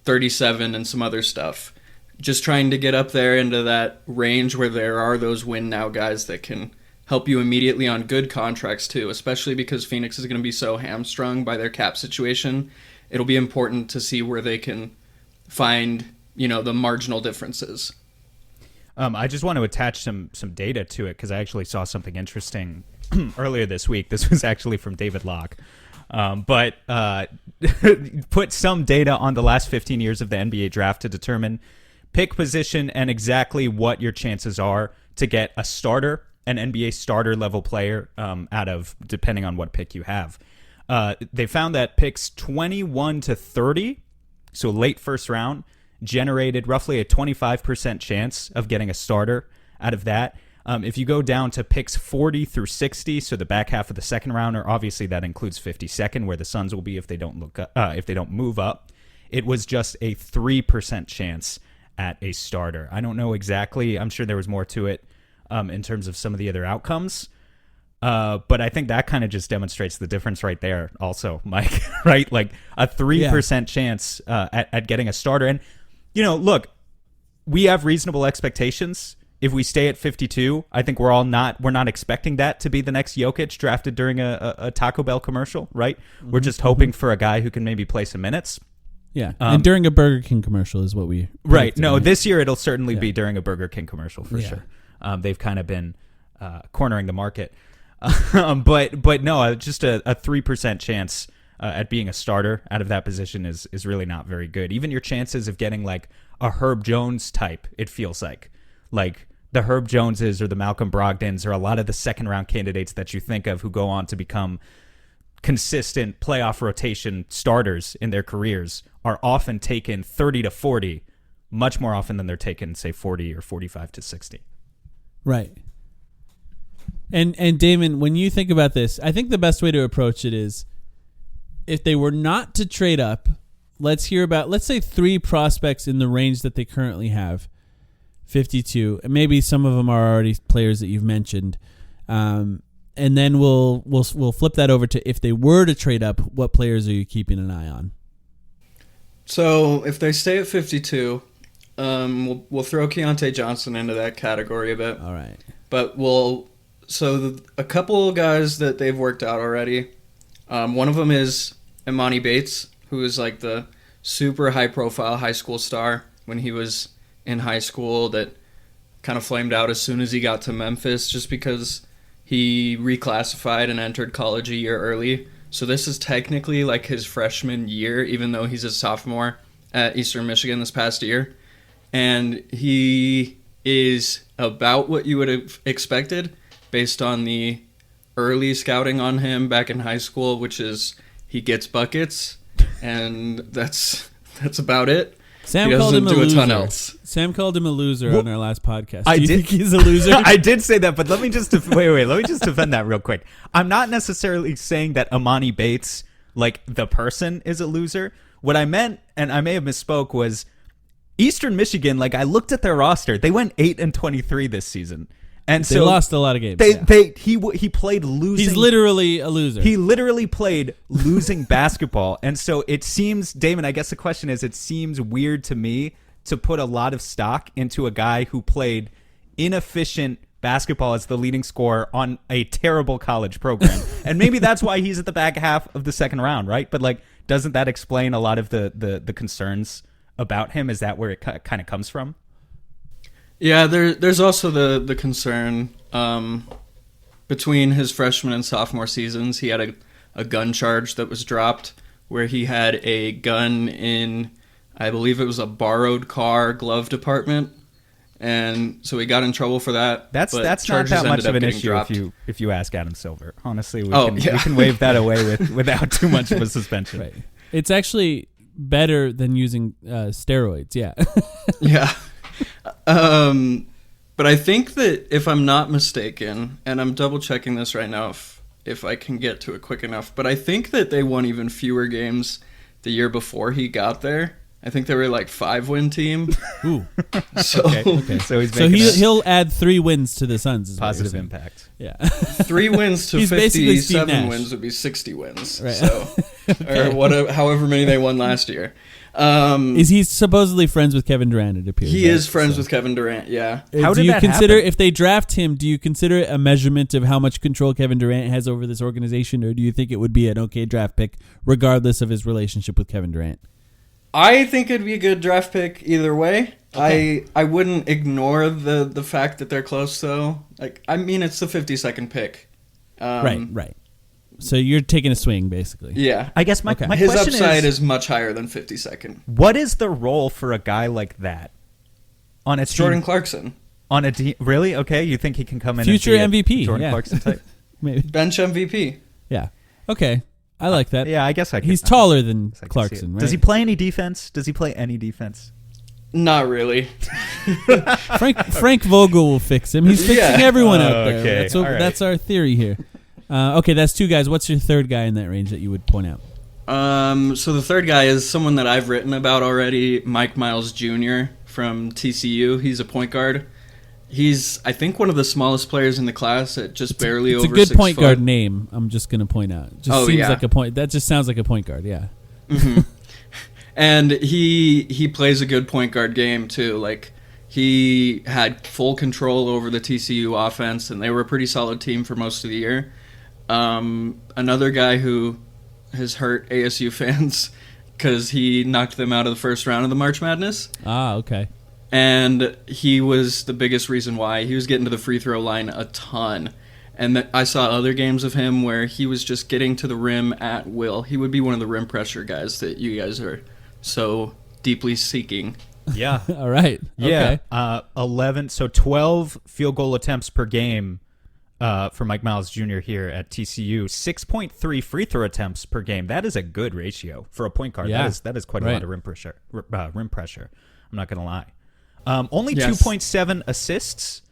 [SPEAKER 3] 37 and some other stuff. Just trying to get up there into that range where there are those win now guys that can help you immediately on good contracts too, especially because Phoenix is going to be so hamstrung by their cap situation. It'll be important to see where they can find, the marginal differences.
[SPEAKER 2] I just want to attach some data to it because I actually saw something interesting earlier this week. This was actually from David Locke. But put some data on the last 15 years of the NBA draft to determine pick position and exactly what your chances are to get a starter, an NBA starter level player out of, depending on what pick you have. They found that picks 21 to 30, so late first round, generated roughly a 25% chance of getting a starter out of that. If you go down to picks 40 through 60, so the back half of the second rounder, obviously that includes 52nd, where the Suns will be if they don't move up. It was just a 3% chance at a starter. I don't know exactly. I'm sure there was more to it in terms of some of the other outcomes. But I think that kind of just demonstrates the difference right there also, Mike, right? Like a 3% chance at getting a starter. And, look, we have reasonable expectations. If we stay at 52, I think we're not expecting that to be the next Jokic drafted during a Taco Bell commercial, right? Mm-hmm. We're just hoping for a guy who can maybe play some minutes.
[SPEAKER 1] Yeah, and during a Burger King commercial is what we...
[SPEAKER 2] Right. No, this year it'll certainly be during a Burger King commercial for sure. They've kind of been cornering the market. But no, just a 3% chance at being a starter out of that position is really not very good. Even your chances of getting like a Herb Jones type, it feels like the Herb Joneses or the Malcolm Brogdons or a lot of the second round candidates that you think of who go on to become consistent playoff rotation starters in their careers are often taken 30 to 40, much more often than they're taken, say, 40 or 45 to 60. Right.
[SPEAKER 1] And Damon, when you think about this, I think the best way to approach it is if they were not to trade up, let's say 3 prospects in the range that they currently have, 52. Maybe some of them are already players that you've mentioned. And then we'll flip that over to if they were to trade up, what players are you keeping an eye on?
[SPEAKER 3] So if they stay at 52, we'll throw Keontae Johnson into that category a bit.
[SPEAKER 1] All right.
[SPEAKER 3] But a couple guys that they've worked out already. One of them is Imani Bates, who is like the super high-profile high school star when he was in high school that kind of flamed out as soon as he got to Memphis just because he reclassified and entered college a year early. So this is technically like his freshman year, even though he's a sophomore at Eastern Michigan this past year. And he is about what you would have expected based on the early scouting on him back in high school, which is he gets buckets, and that's about it.
[SPEAKER 1] Sam
[SPEAKER 3] he
[SPEAKER 1] called
[SPEAKER 3] doesn't
[SPEAKER 1] him a
[SPEAKER 3] do a
[SPEAKER 1] loser.
[SPEAKER 3] ton else.
[SPEAKER 1] Sam called him a loser on our last podcast.
[SPEAKER 2] I
[SPEAKER 1] Do you
[SPEAKER 2] did-
[SPEAKER 1] think he's a loser?
[SPEAKER 2] I did say that, but let me just wait. Let me just defend that real quick. I'm not necessarily saying that Amani Bates, like the person, is a loser. What I meant, and I may have misspoke, was Eastern Michigan. Like I looked at their roster, they went 8-23 this season, and
[SPEAKER 1] They
[SPEAKER 2] so
[SPEAKER 1] lost a lot of games.
[SPEAKER 2] he played losing.
[SPEAKER 1] He's literally a loser.
[SPEAKER 2] He literally played losing basketball, and so it seems, Damon. I guess the question is, it seems weird to me to put a lot of stock into a guy who played inefficient basketball as the leading scorer on a terrible college program. And maybe that's why he's at the back half of the second round, right? But like, doesn't that explain a lot of the concerns about him? Is that where it kind of comes from?
[SPEAKER 3] Yeah, there's also the concern between his freshman and sophomore seasons. He had a gun charge that was dropped where he had a gun in, I believe it was a borrowed car glove department, and so he got in trouble for that.
[SPEAKER 2] That's not that much of an issue if you ask Adam Silver. Honestly, we can wave that away without too much of a suspension.
[SPEAKER 1] Right. It's actually better than using steroids. Yeah.
[SPEAKER 3] Yeah. But I think that if I'm not mistaken, and I'm double checking this right now if I can get to it quick enough, but I think that they won even fewer games the year before he got there. I think they were like 5-win team.
[SPEAKER 1] Ooh.
[SPEAKER 3] So,
[SPEAKER 2] Okay. So
[SPEAKER 1] he'll add 3 wins to the Suns. Is
[SPEAKER 2] positive impact.
[SPEAKER 1] Yeah.
[SPEAKER 3] 3 wins to
[SPEAKER 1] He's basically Steve
[SPEAKER 3] 57
[SPEAKER 1] Nash.
[SPEAKER 3] wins would be 60 wins.
[SPEAKER 1] Right.
[SPEAKER 3] So,
[SPEAKER 1] Okay.
[SPEAKER 3] or whatever, however many they won last year.
[SPEAKER 1] Is he supposedly friends with Kevin Durant? It appears
[SPEAKER 3] He is friends with Kevin Durant. Yeah.
[SPEAKER 2] How
[SPEAKER 1] do
[SPEAKER 2] did
[SPEAKER 1] you
[SPEAKER 2] that
[SPEAKER 1] consider
[SPEAKER 2] happen?
[SPEAKER 1] if they draft him? Do you consider it a measurement of how much control Kevin Durant has over this organization, or do you think it would be an okay draft pick regardless of his relationship with Kevin Durant?
[SPEAKER 3] I think it'd be a good draft pick either way.
[SPEAKER 1] Okay.
[SPEAKER 3] I wouldn't ignore the fact that they're close though. Like, I mean, it's the 52nd pick.
[SPEAKER 1] Right. So you're taking a swing, basically.
[SPEAKER 3] Yeah.
[SPEAKER 2] I guess my
[SPEAKER 3] His
[SPEAKER 2] question
[SPEAKER 3] upside is much higher than 52nd.
[SPEAKER 2] what is the role for a guy like that on a team?
[SPEAKER 3] Jordan Clarkson.
[SPEAKER 2] On a team, really? Okay, you think he can come in
[SPEAKER 1] Future
[SPEAKER 2] and be a
[SPEAKER 1] MVP,
[SPEAKER 2] Jordan
[SPEAKER 1] yeah.
[SPEAKER 2] Clarkson type?
[SPEAKER 1] Maybe.
[SPEAKER 3] Bench MVP.
[SPEAKER 1] Yeah. Okay. I like that.
[SPEAKER 2] Yeah, I guess I can.
[SPEAKER 1] He's taller than
[SPEAKER 2] I can see
[SPEAKER 1] Clarkson,
[SPEAKER 2] it.
[SPEAKER 1] right?
[SPEAKER 2] Does he play any defense? Does he play any defense?
[SPEAKER 3] Not really.
[SPEAKER 1] Frank Vogel will fix him. He's fixing everyone out there.
[SPEAKER 2] Okay. All right.
[SPEAKER 1] That's our theory here. Okay, that's 2 guys. What's your third guy in that range that you would point out?
[SPEAKER 3] So the third guy is someone that I've written about already, Mike Miles Jr. from TCU. He's a point guard. He's, I think, one of the smallest players in the class at just barely over 6 foot.
[SPEAKER 1] It's a good point guard name, I'm just going to point out. It just seems like a point. That just sounds like a point guard, yeah.
[SPEAKER 3] Mm-hmm. And he plays a good point guard game, too. Like, he had full control over the TCU offense, and they were a pretty solid team for most of the year. Another guy who has hurt ASU fans because he knocked them out of the first round of the March Madness.
[SPEAKER 1] Ah, okay.
[SPEAKER 3] And he was the biggest reason why. He was getting to the free throw line a ton. And I saw other games of him where he was just getting to the rim at will. He would be one of the rim pressure guys that you guys are so deeply seeking.
[SPEAKER 2] Yeah.
[SPEAKER 1] All right.
[SPEAKER 2] Yeah.
[SPEAKER 1] Okay.
[SPEAKER 2] 12 field goal attempts per game for Mike Miles Jr. here at TCU. 6.3 free throw attempts per game. That is a good ratio for a point guard.
[SPEAKER 1] Yeah.
[SPEAKER 2] That is quite a lot of rim pressure. I'm not going to lie. Only
[SPEAKER 3] Yes.
[SPEAKER 2] 2.7 assists.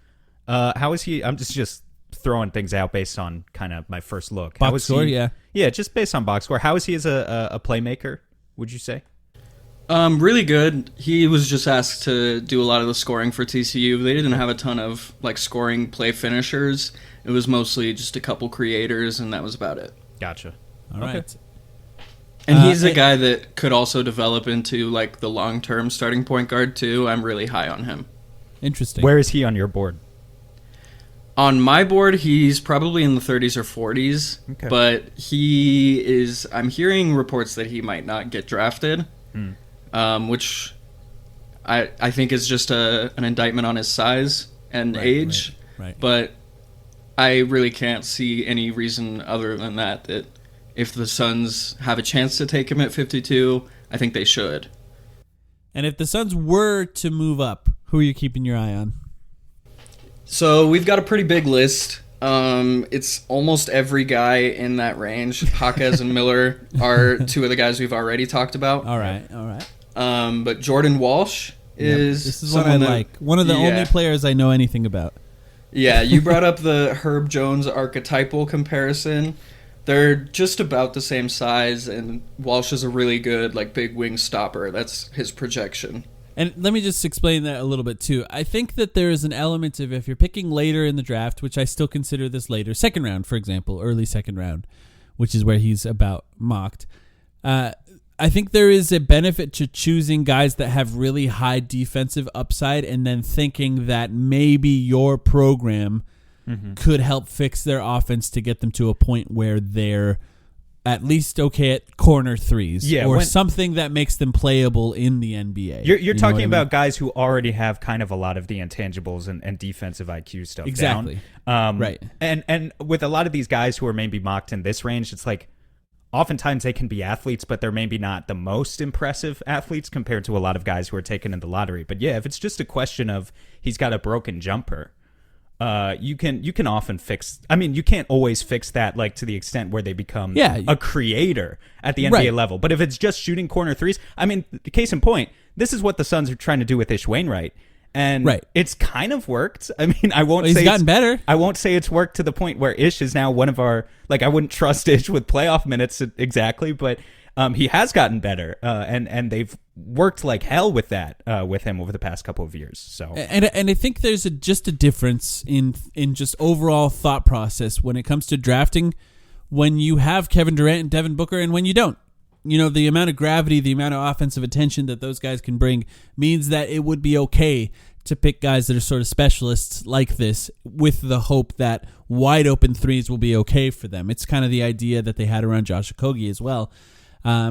[SPEAKER 2] How is he? I'm just throwing things out based on kind of my first look.
[SPEAKER 1] Box
[SPEAKER 2] How is
[SPEAKER 1] score,
[SPEAKER 2] he,
[SPEAKER 1] yeah.
[SPEAKER 2] Yeah, just based on box score. How is he as a playmaker, would you say?
[SPEAKER 3] Really good. He was just asked to do a lot of the scoring for TCU. They didn't have a ton of like scoring play finishers. It was mostly just a couple creators, and that was about it.
[SPEAKER 2] Gotcha.
[SPEAKER 1] All right.
[SPEAKER 3] And he's a guy that could also develop into like the long-term starting point guard too. I'm really high on him.
[SPEAKER 1] Interesting.
[SPEAKER 2] Where is he on your board?
[SPEAKER 3] On my board, he's probably in the 30s or 40s,
[SPEAKER 2] Okay.
[SPEAKER 3] but he is. I'm hearing reports that he might not get drafted, which I think is just an indictment on his size and age.
[SPEAKER 1] Right.
[SPEAKER 3] But I really can't see any reason other than that if the Suns have a chance to take him at 52, I think they should.
[SPEAKER 1] And if the Suns were to move up, who are you keeping your eye on?
[SPEAKER 3] So we've got a pretty big list. It's almost every guy in that range. Jaquez and Miller are two of the guys we've already talked about.
[SPEAKER 1] All right.
[SPEAKER 3] But Jordan Walsh is
[SPEAKER 1] this is one I like. One of the only players I know anything about.
[SPEAKER 3] Yeah, you brought up the Herb Jones archetypal comparison. They're just about the same size, and Walsh is a really good big wing stopper. That's his projection.
[SPEAKER 1] And let me just explain that a little bit too. I think that there is an element of, if you're picking later in the draft, which I still consider this later, second round, for example, early second round, which is where he's about mocked. I think there is a benefit to choosing guys that have really high defensive upside and then thinking that maybe your program could help fix their offense to get them to a point where they're at least okay at corner threes, or something that makes them playable in the NBA.
[SPEAKER 2] You're talking about guys who already have kind of a lot of the intangibles and defensive IQ stuff
[SPEAKER 1] exactly.
[SPEAKER 2] down.
[SPEAKER 1] Right.
[SPEAKER 2] And with a lot of these guys who are maybe mocked in this range, it's like oftentimes they can be athletes, but they're maybe not the most impressive athletes compared to a lot of guys who are taken in the lottery. But yeah, if it's just a question of he's got a broken jumper, you can often fix. I mean, you can't always fix that to the extent where they become a creator at the NBA level. But if it's just shooting corner threes, I mean, case in point, this is what the Suns are trying to do with Ish Wainwright, and it's kind of worked. I mean, I won't say
[SPEAKER 1] he's gotten better.
[SPEAKER 2] I won't say it's worked to the point where Ish is now one of our I wouldn't trust Ish with playoff minutes exactly, but he has gotten better, and they've worked like hell with that with him over the past couple of years. So
[SPEAKER 1] and I think there's just a difference in just overall thought process when it comes to drafting when you have Kevin Durant and Devin Booker and when you don't. The amount of gravity, the amount of offensive attention that those guys can bring means that it would be okay to pick guys that are sort of specialists like this with the hope that wide open threes will be okay for them. It's kind of the idea that they had around Josh Okogie as well.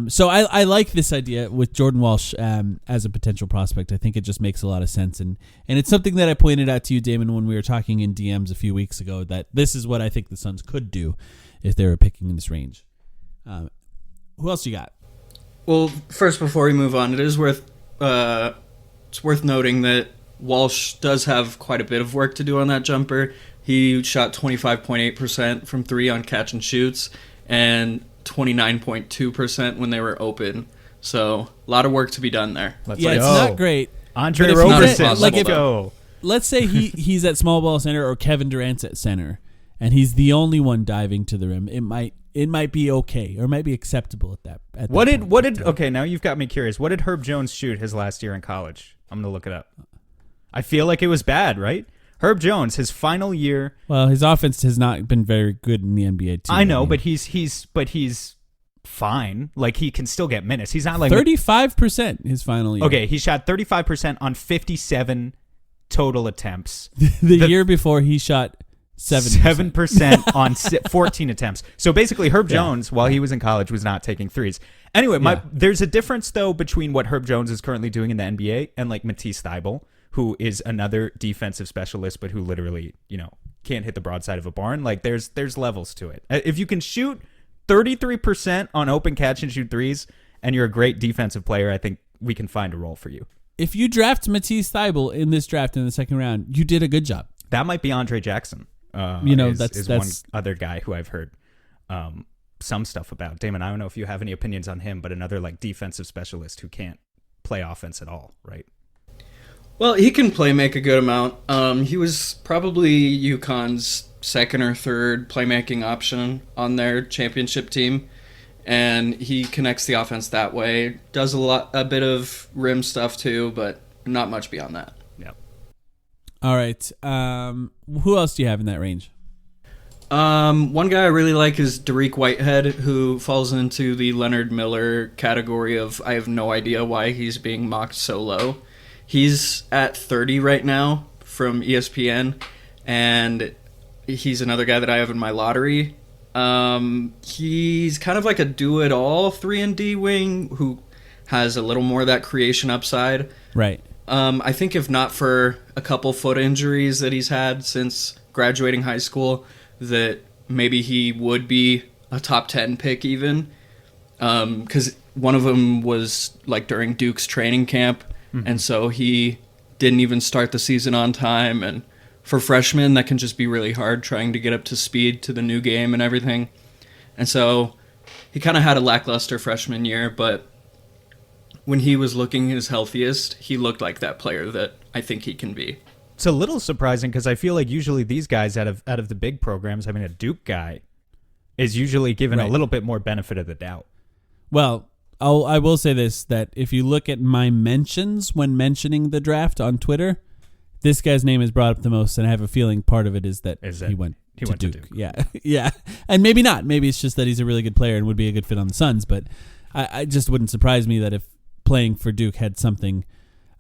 [SPEAKER 1] So I like this idea with Jordan Walsh as a potential prospect. I think it just makes a lot of sense. And it's something that I pointed out to you, Damon, when we were talking in DMs a few weeks ago, that this is what I think the Suns could do if they were picking in this range. Who else you got?
[SPEAKER 3] Well, first, before we move on, it's worth noting that Walsh does have quite a bit of work to do on that jumper. He shot 25.8% from three on catch and shoots, and 29.2% when they were open. So a lot of work to be done there.
[SPEAKER 1] It's not great.
[SPEAKER 2] Andre Roberson, let's go.
[SPEAKER 1] Let's say he's at small ball center or Kevin Durant's at center, and he's the only one diving to the rim. It might be okay, or it might be acceptable at that.
[SPEAKER 2] What did? Okay, now you've got me curious. What did Herb Jones shoot his last year in college? I'm gonna look it up. I feel like it was bad, right? Herb Jones, his final year.
[SPEAKER 1] Well, his offense has not been very good in the NBA too.
[SPEAKER 2] I know, but he's fine. He can still get minutes. He's not
[SPEAKER 1] 35% his final year.
[SPEAKER 2] Okay, he shot 35% on 57 total attempts.
[SPEAKER 1] the year before he shot
[SPEAKER 2] 7% on 14 attempts. So basically, Herb Jones, while he was in college, was not taking threes. Anyway, there's a difference though between what Herb Jones is currently doing in the NBA and Matisse Thybulle, who is another defensive specialist, but who literally, can't hit the broadside of a barn. There's levels to it. If you can shoot 33% on open catch and shoot threes, and you're a great defensive player, I think we can find a role for you.
[SPEAKER 1] If you draft Matisse Thybulle in this draft in the second round, you did a good job.
[SPEAKER 2] That might be Andre Jackson. That's one other guy who I've heard some stuff about. Damon, I don't know if you have any opinions on him, but another defensive specialist who can't play offense at all, right?
[SPEAKER 3] Well, he can make a good amount. He was probably UConn's second or third playmaking option on their championship team, and he connects the offense that way. Does a bit of rim stuff too, but not much beyond that.
[SPEAKER 2] Yep.
[SPEAKER 1] All right. Who else do you have in that range?
[SPEAKER 3] One guy I really like is Dariq Whitehead, who falls into the Leonard Miller category of I have no idea why he's being mocked so low. He's at 30 right now from ESPN, and he's another guy that I have in my lottery. He's kind of like a do-it-all 3-and-D wing who has a little more of that creation upside.
[SPEAKER 1] Right.
[SPEAKER 3] I think if not for a couple foot injuries that he's had since graduating high school that maybe he would be a top 10 pick even. Because one of them was like during Duke's training camp. And so he didn't even start the season on time. And for freshmen, that can just be really hard trying to get up to speed to the new game and everything. And so he kind of had a lackluster freshman year, but when he was looking his healthiest, he looked like that player that I think he can be.
[SPEAKER 2] It's a little surprising because I feel like usually these guys out of the big programs, I mean, a Duke guy is usually given a little bit more benefit of the doubt.
[SPEAKER 1] Well, I will say this, that if you look at my mentions when mentioning the draft on Twitter, this guy's name is brought up the most, and I have a feeling part of it is that he went to Duke. Yeah, yeah. And maybe not. Maybe it's just that he's a really good player and would be a good fit on the Suns, but I just wouldn't surprise me that if playing for Duke had something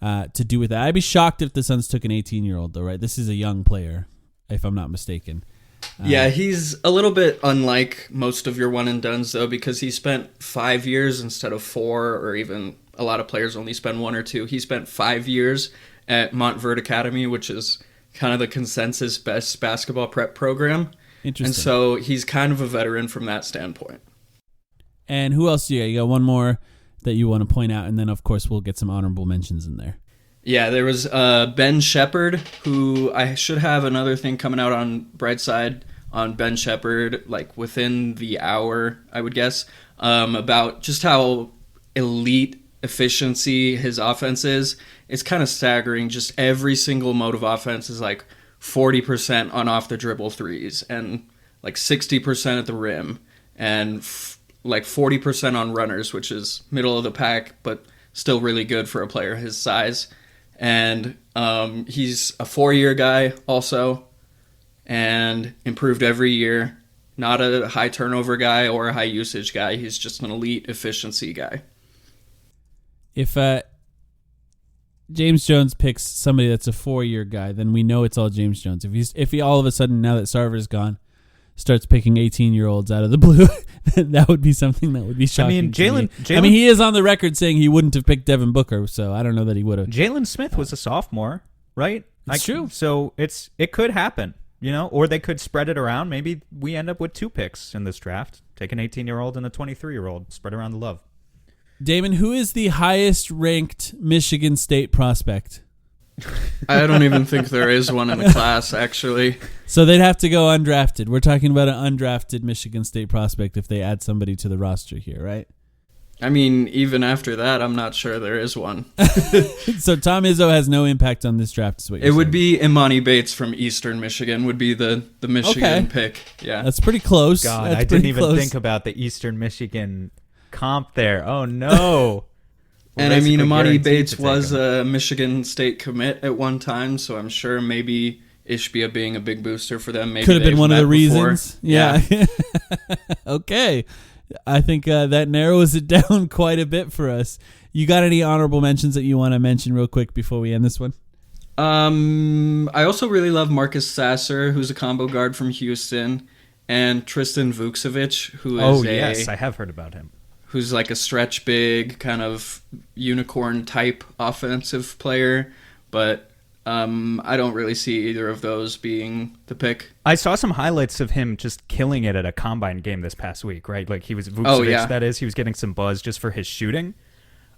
[SPEAKER 1] to do with that. I'd be shocked if the Suns took an 18-year-old, though, right? This is a young player, if I'm not mistaken.
[SPEAKER 3] Yeah, he's a little bit unlike most of your one-and-dones, though, because he spent 5 years instead of 4, or even a lot of players only spend 1 or 2. He spent 5 years at Montverde Academy, which is kind of the consensus best basketball prep program.
[SPEAKER 1] Interesting.
[SPEAKER 3] And so he's kind of a veteran from that standpoint.
[SPEAKER 1] And who else do you got? You got one more that you want to point out, and then, of course, we'll get some honorable mentions in there.
[SPEAKER 3] Yeah, there was Ben Shepherd, who I should have another thing coming out on Brightside on Ben Shepherd, like within the hour, I would guess, about just how elite efficiency his offense is. It's kind of staggering. Just every single mode of offense is like 40% on off the dribble threes and like 60% at the rim and like 40% on runners, which is middle of the pack, but still really good for a player his size. And he's a 4-year guy also, and improved every year. Not a high turnover guy or a high usage guy. He's just an elite efficiency guy.
[SPEAKER 1] If James Jones picks somebody that's a 4-year guy, then we know it's all James Jones. If he all of a sudden, now that Sarver's gone, starts picking 18-year-olds out of the blue, that would be something that would be shocking.
[SPEAKER 2] I mean, Jalen.
[SPEAKER 1] I mean, he is on the record saying he wouldn't have picked Devin Booker, so I don't know that he would have.
[SPEAKER 2] Jalen Smith was a sophomore, right?
[SPEAKER 1] It's true.
[SPEAKER 2] So it could happen, or they could spread it around. Maybe we end up with 2 picks in this draft. Take an 18-year-old and a 23-year-old. Spread around the love.
[SPEAKER 1] Damon, who is the highest ranked Michigan State prospect?
[SPEAKER 3] I don't even think there is one in the class, actually.
[SPEAKER 1] So they'd have to go undrafted. We're talking about an undrafted Michigan State prospect if they add somebody to the roster here, right?
[SPEAKER 3] I mean, even after that, I'm not sure there is one.
[SPEAKER 1] So Tom Izzo has no impact on this draft, is what you're saying.
[SPEAKER 3] It would be Imani Bates from Eastern Michigan would be the Michigan pick. Yeah,
[SPEAKER 1] that's pretty close.
[SPEAKER 2] God,
[SPEAKER 1] that's
[SPEAKER 2] I didn't even think about the Eastern Michigan comp there. Oh, no.
[SPEAKER 3] And I mean, Imani Bates was a Michigan State commit at one time, so I'm sure maybe Ishbia being a big booster for them. Maybe
[SPEAKER 1] could have been one of the reasons.
[SPEAKER 3] Before.
[SPEAKER 1] Yeah. Okay. I think that narrows it down quite a bit for us. You got any honorable mentions that you want to mention real quick before we end this one?
[SPEAKER 3] I also really love Marcus Sasser, who's a combo guard from Houston, and Tristan Vukcevic, who is
[SPEAKER 2] yes, I have heard about him.
[SPEAKER 3] Who's like a stretch big, kind of unicorn type offensive player, but I don't really see either of those being the pick.
[SPEAKER 2] I saw some highlights of him just killing it at a combine game this past week, right? Like he was Vukcevic, that is. He was getting some buzz just for his shooting.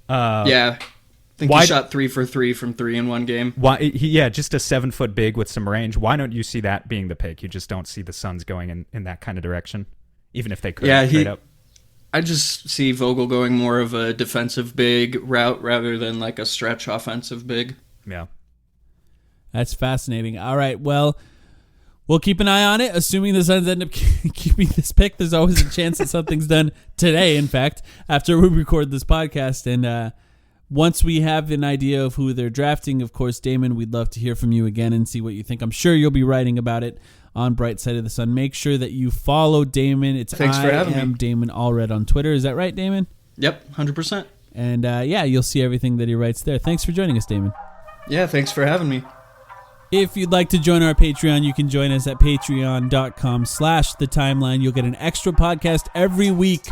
[SPEAKER 3] Yeah. I think he shot 3 for 3 from 3 in one game.
[SPEAKER 2] Just a 7-foot big with some range. Why don't you see that being the pick? You just don't see the Suns going in that kind of direction, even if they could trade up.
[SPEAKER 3] I just see Vogel going more of a defensive big route rather than like a stretch offensive big.
[SPEAKER 2] Yeah.
[SPEAKER 1] That's fascinating. All right, well, we'll keep an eye on it. Assuming the Suns end up keeping this pick, there's always a chance that something's done today, in fact, after we record this podcast. And once we have an idea of who they're drafting, of course, Damon, we'd love to hear from you again and see what you think. I'm sure you'll be writing about it on Bright Side of the Sun. Make sure that you follow Damon.
[SPEAKER 3] Thanks for having me.
[SPEAKER 1] Damon Allred on Twitter. Is that right, Damon?
[SPEAKER 3] Yep, 100%.
[SPEAKER 1] And you'll see everything that he writes there. Thanks for joining us, Damon.
[SPEAKER 3] Yeah, thanks for having me.
[SPEAKER 1] If you'd like to join our Patreon, you can join us at patreon.com/thetimeline. You'll get an extra podcast every week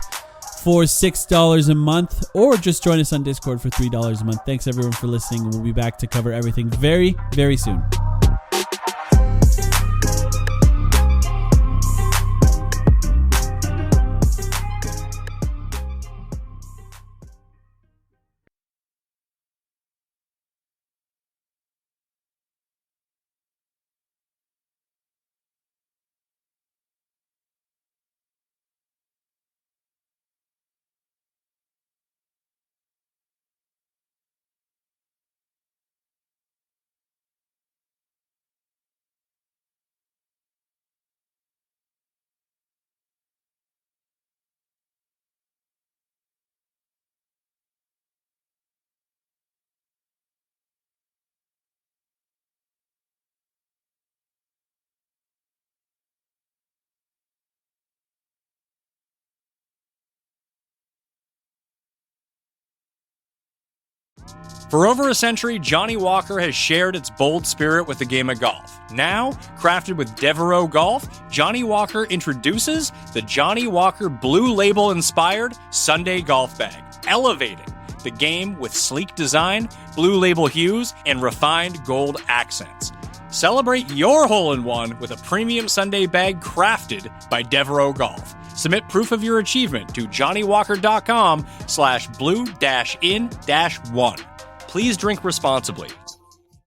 [SPEAKER 1] for $6 a month, or just join us on Discord for $3 a month. Thanks, everyone, for listening. We'll be back to cover everything very, very soon.
[SPEAKER 4] For over a century, Johnny Walker has shared its bold spirit with the game of golf. Now, crafted with Devereaux Golf, Johnny Walker introduces the Johnny Walker Blue Label-inspired Sunday Golf Bag, elevating the game with sleek design, Blue Label hues, and refined gold accents. Celebrate your hole-in-one with a premium Sunday bag crafted by Devereaux Golf. Submit proof of your achievement to johnnywalker.com/blue-in-1. Please drink responsibly.